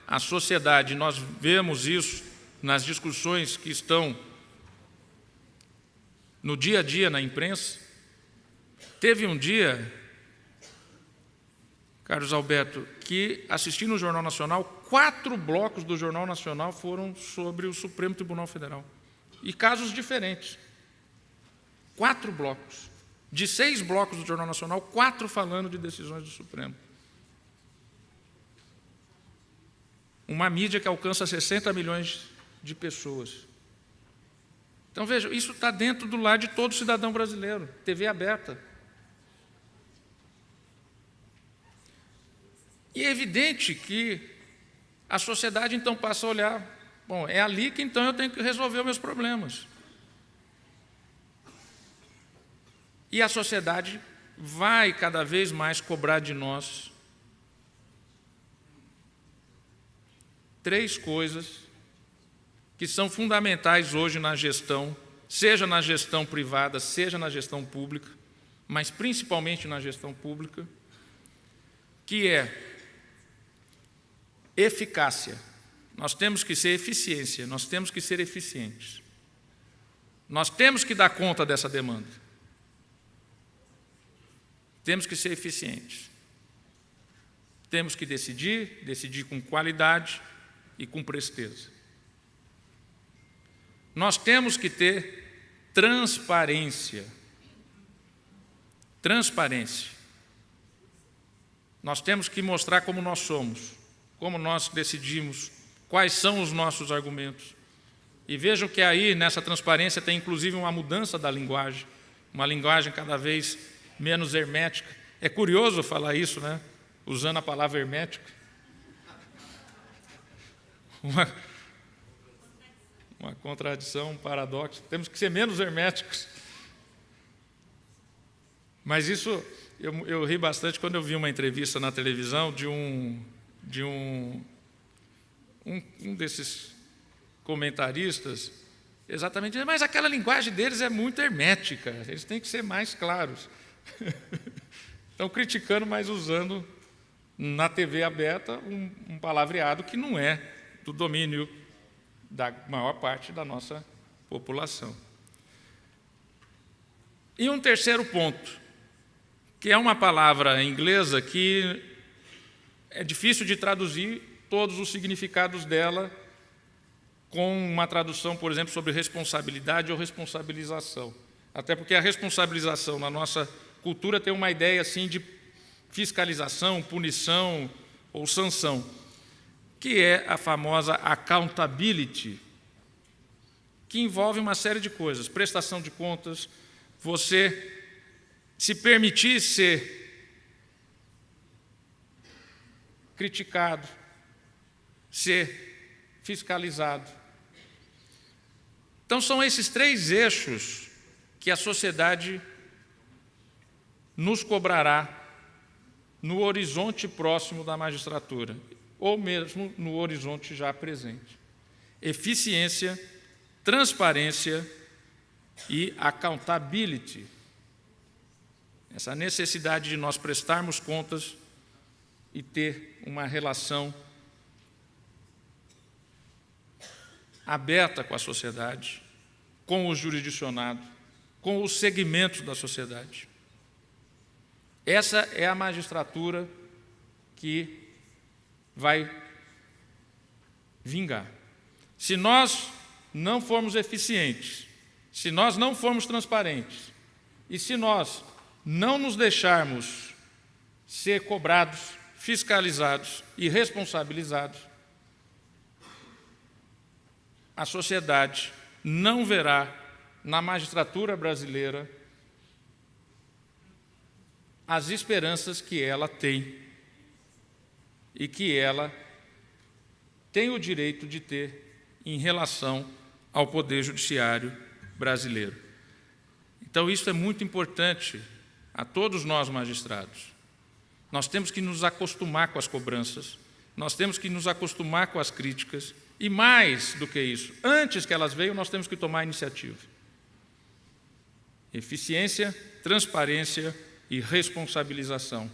a sociedade, nós vemos isso nas discussões que estão no dia a dia na imprensa. Teve um dia, Carlos Alberto, que assistindo o Jornal Nacional, 4 blocos do Jornal Nacional foram sobre o Supremo Tribunal Federal. E casos diferentes. 4 blocos. De 6 blocos do Jornal Nacional, 4 falando de decisões do Supremo. Uma mídia que alcança 60 milhões de pessoas. Então, veja, isso está dentro do lar de todo cidadão brasileiro, TV aberta. E é evidente que a sociedade, então, passa a olhar, bom, é ali que, então, eu tenho que resolver os meus problemas. E a sociedade vai cada vez mais cobrar de nós 3 coisas que são fundamentais hoje na gestão, seja na gestão privada, seja na gestão pública, mas principalmente na gestão pública, que é eficácia. Nós temos que ser eficiência, nós temos que ser eficientes. Nós temos que dar conta dessa demanda. Temos que ser eficientes. Temos que decidir com qualidade e com presteza. Nós temos que ter transparência. Transparência. Nós temos que mostrar como nós somos, como nós decidimos, quais são os nossos argumentos. E vejam que aí, nessa transparência, tem inclusive uma mudança da linguagem, uma linguagem cada vez menos hermética. É curioso falar isso, né? Usando a palavra hermética. uma contradição, um paradoxo. Temos que ser menos herméticos. Mas isso, eu ri bastante quando eu vi uma entrevista na televisão de um desses comentaristas, exatamente, mas aquela linguagem deles é muito hermética, eles têm que ser mais claros. Estão criticando, mas usando na TV aberta um palavreado que não é do domínio da maior parte da nossa população. E um terceiro ponto, que é uma palavra inglesa que é difícil de traduzir todos os significados dela com uma tradução, por exemplo, sobre responsabilidade ou responsabilização. Até porque a responsabilização na nossa cultura tem uma ideia assim de fiscalização, punição ou sanção, que é a famosa accountability, que envolve uma série de coisas, prestação de contas, você se permitir ser criticado, ser fiscalizado. Então, são esses três eixos que a sociedade nos cobrará no horizonte próximo da magistratura, ou mesmo no horizonte já presente. Eficiência, transparência e accountability. Essa necessidade de nós prestarmos contas e ter uma relação aberta com a sociedade, com o jurisdicionado, com os segmentos da sociedade. Essa é a magistratura que vai vingar. Se nós não formos eficientes, se nós não formos transparentes, e se nós não nos deixarmos ser cobrados, fiscalizados e responsabilizados, a sociedade não verá na magistratura brasileira as esperanças que ela tem e que ela tem o direito de ter em relação ao Poder Judiciário brasileiro. Então, isso é muito importante a todos nós magistrados. Nós temos que nos acostumar com as cobranças, nós temos que nos acostumar com as críticas, e mais do que isso, antes que elas venham, nós temos que tomar iniciativa. Eficiência, transparência e responsabilização.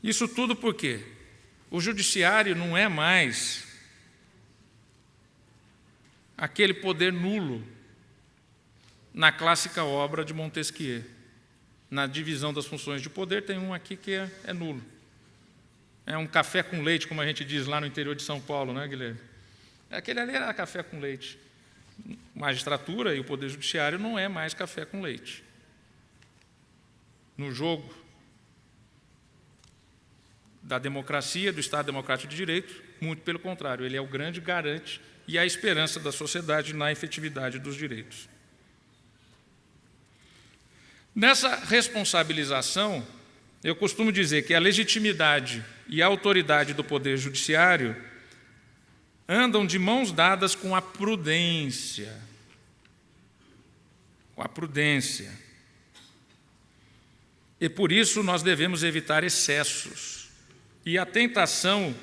Isso tudo por quê? O judiciário não é mais aquele poder nulo na clássica obra de Montesquieu. Na divisão das funções de poder, tem um aqui que é nulo. É um café com leite, como a gente diz lá no interior de São Paulo, né, Guilherme? Aquele ali era café com leite. Magistratura e o Poder Judiciário não é mais café com leite. No jogo da democracia, do Estado Democrático de Direito, muito pelo contrário, ele é o grande garante e a esperança da sociedade na efetividade dos direitos. Nessa responsabilização, eu costumo dizer que a legitimidade e a autoridade do Poder Judiciário andam de mãos dadas com a prudência. Com a prudência. E por isso nós devemos evitar excessos e a tentação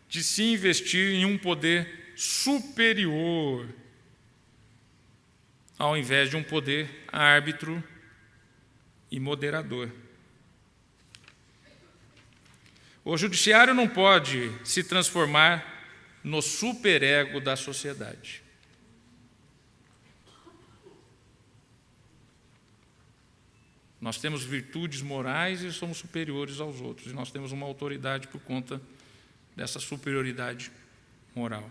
de se investir em um poder superior, ao invés de um poder árbitro e moderador. O judiciário não pode se transformar no superego da sociedade. Nós temos virtudes morais e somos superiores aos outros, e nós temos uma autoridade por conta dessa superioridade moral.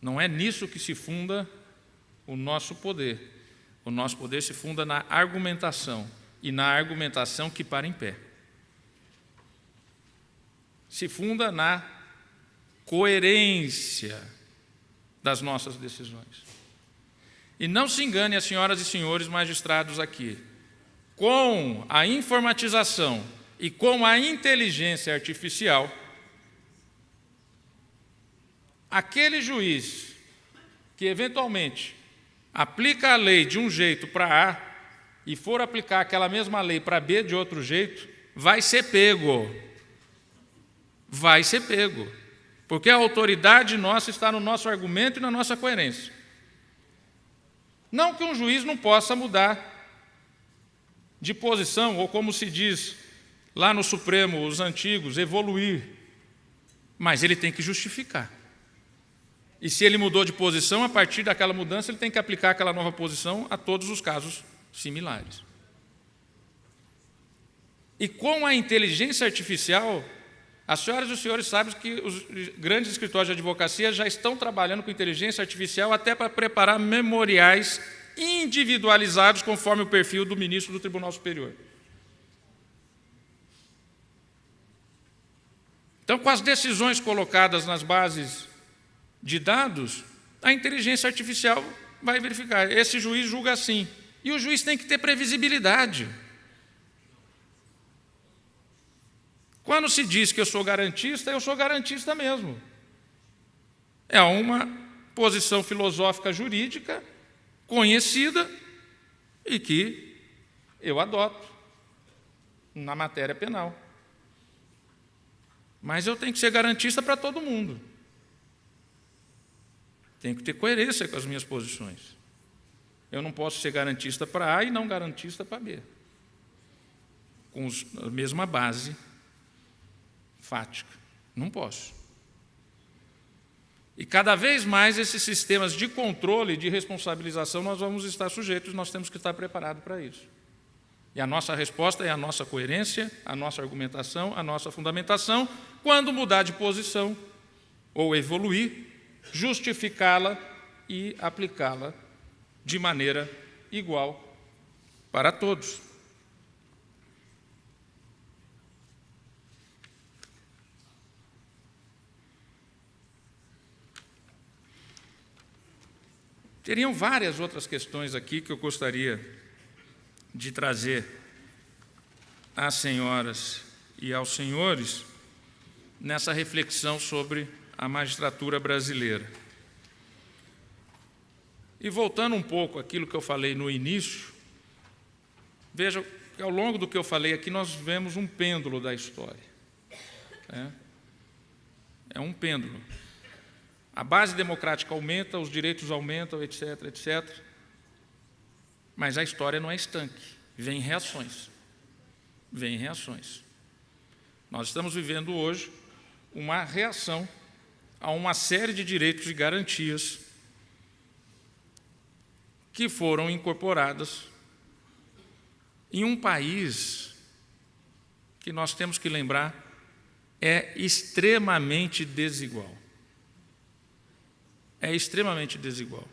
Não é nisso que se funda o nosso poder. O nosso poder se funda na argumentação, e na argumentação que para em pé. Se funda na coerência das nossas decisões. E não se engane as senhoras e senhores magistrados aqui. Com a informatização e com a inteligência artificial, aquele juiz que eventualmente aplica a lei de um jeito para A e for aplicar aquela mesma lei para B de outro jeito, vai ser pego. Vai ser pego. Porque a autoridade nossa está no nosso argumento e na nossa coerência. Não que um juiz não possa mudar de posição, ou como se diz lá no Supremo, os antigos, evoluir. Mas ele tem que justificar. E se ele mudou de posição, a partir daquela mudança, ele tem que aplicar aquela nova posição a todos os casos similares. E com a inteligência artificial, as senhoras e os senhores sabem que os grandes escritórios de advocacia já estão trabalhando com inteligência artificial até para preparar memoriais individualizados conforme o perfil do ministro do Tribunal Superior. Então, com as decisões colocadas nas bases de dados, a inteligência artificial vai verificar. Esse juiz julga assim. E o juiz tem que ter previsibilidade. Quando se diz que eu sou garantista mesmo. É uma posição filosófica jurídica conhecida e que eu adoto na matéria penal. Mas eu tenho que ser garantista para todo mundo. Tenho que ter coerência com as minhas posições. Eu não posso ser garantista para A e não garantista para B. Com a mesma base fática. Não posso. E cada vez mais esses sistemas de controle e de responsabilização nós vamos estar sujeitos, nós temos que estar preparados para isso. E a nossa resposta é a nossa coerência, a nossa argumentação, a nossa fundamentação. Quando mudar de posição ou evoluir, justificá-la e aplicá-la de maneira igual para todos. Teriam várias outras questões aqui que eu gostaria de trazer às senhoras e aos senhores nessa reflexão sobre a magistratura brasileira. E voltando um pouco àquilo que eu falei no início, veja que ao longo do que eu falei aqui nós vemos um pêndulo da história. É um pêndulo. A base democrática aumenta, os direitos aumentam, etc., etc. Mas a história não é estanque. Vem reações. Vem reações. Nós estamos vivendo hoje uma reação a uma série de direitos e garantias que foram incorporadas em um país que nós temos que lembrar é extremamente desigual. É extremamente desigual.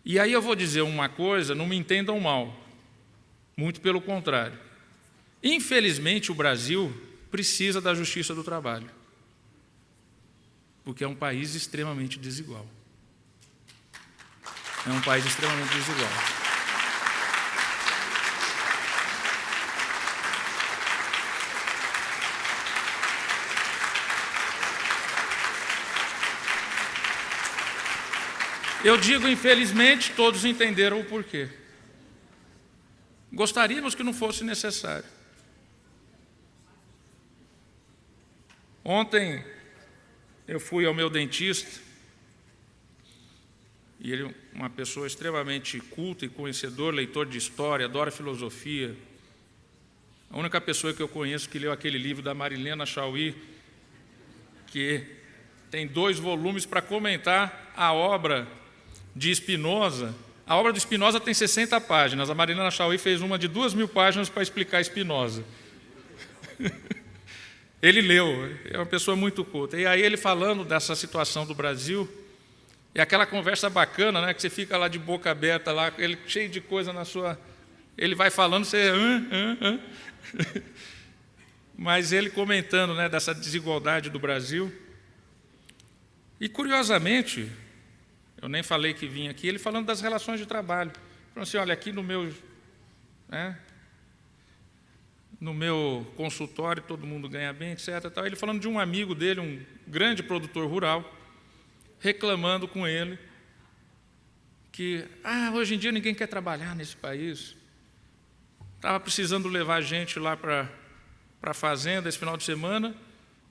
E aí eu vou dizer uma coisa, não me entendam mal, muito pelo contrário. Infelizmente, o Brasil precisa da justiça do trabalho, porque é um país extremamente desigual. É um país extremamente desigual. Eu digo, infelizmente, todos entenderam o porquê. Gostaríamos que não fosse necessário. Ontem, eu fui ao meu dentista, e ele é uma pessoa extremamente culta e conhecedor, leitor de história, adora filosofia. A única pessoa que eu conheço que leu aquele livro da Marilena Chauí, que tem 2 volumes para comentar a obra de Spinoza. A obra de Spinoza tem 60 páginas. A Marilena Chauí fez uma de 2.000 páginas para explicar Spinoza. Ele leu, é uma pessoa muito culta. E aí ele falando dessa situação do Brasil, é aquela conversa bacana, né, que você fica lá de boca aberta, lá, ele cheio de coisa na sua... Ele vai falando, você... Mas ele comentando, né, dessa desigualdade do Brasil. E, curiosamente, eu nem falei que vinha aqui, ele falando das relações de trabalho. Falando assim, olha, aqui no meu consultório todo mundo ganha bem, etc. Tal. Ele falando de um amigo dele, um grande produtor rural, reclamando com ele que hoje em dia ninguém quer trabalhar nesse país. Estava precisando levar gente lá para a fazenda esse final de semana,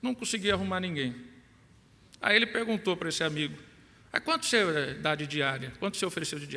não conseguia arrumar ninguém. Aí ele perguntou para esse amigo, quanto você dá de diária? Quanto você ofereceu de diária?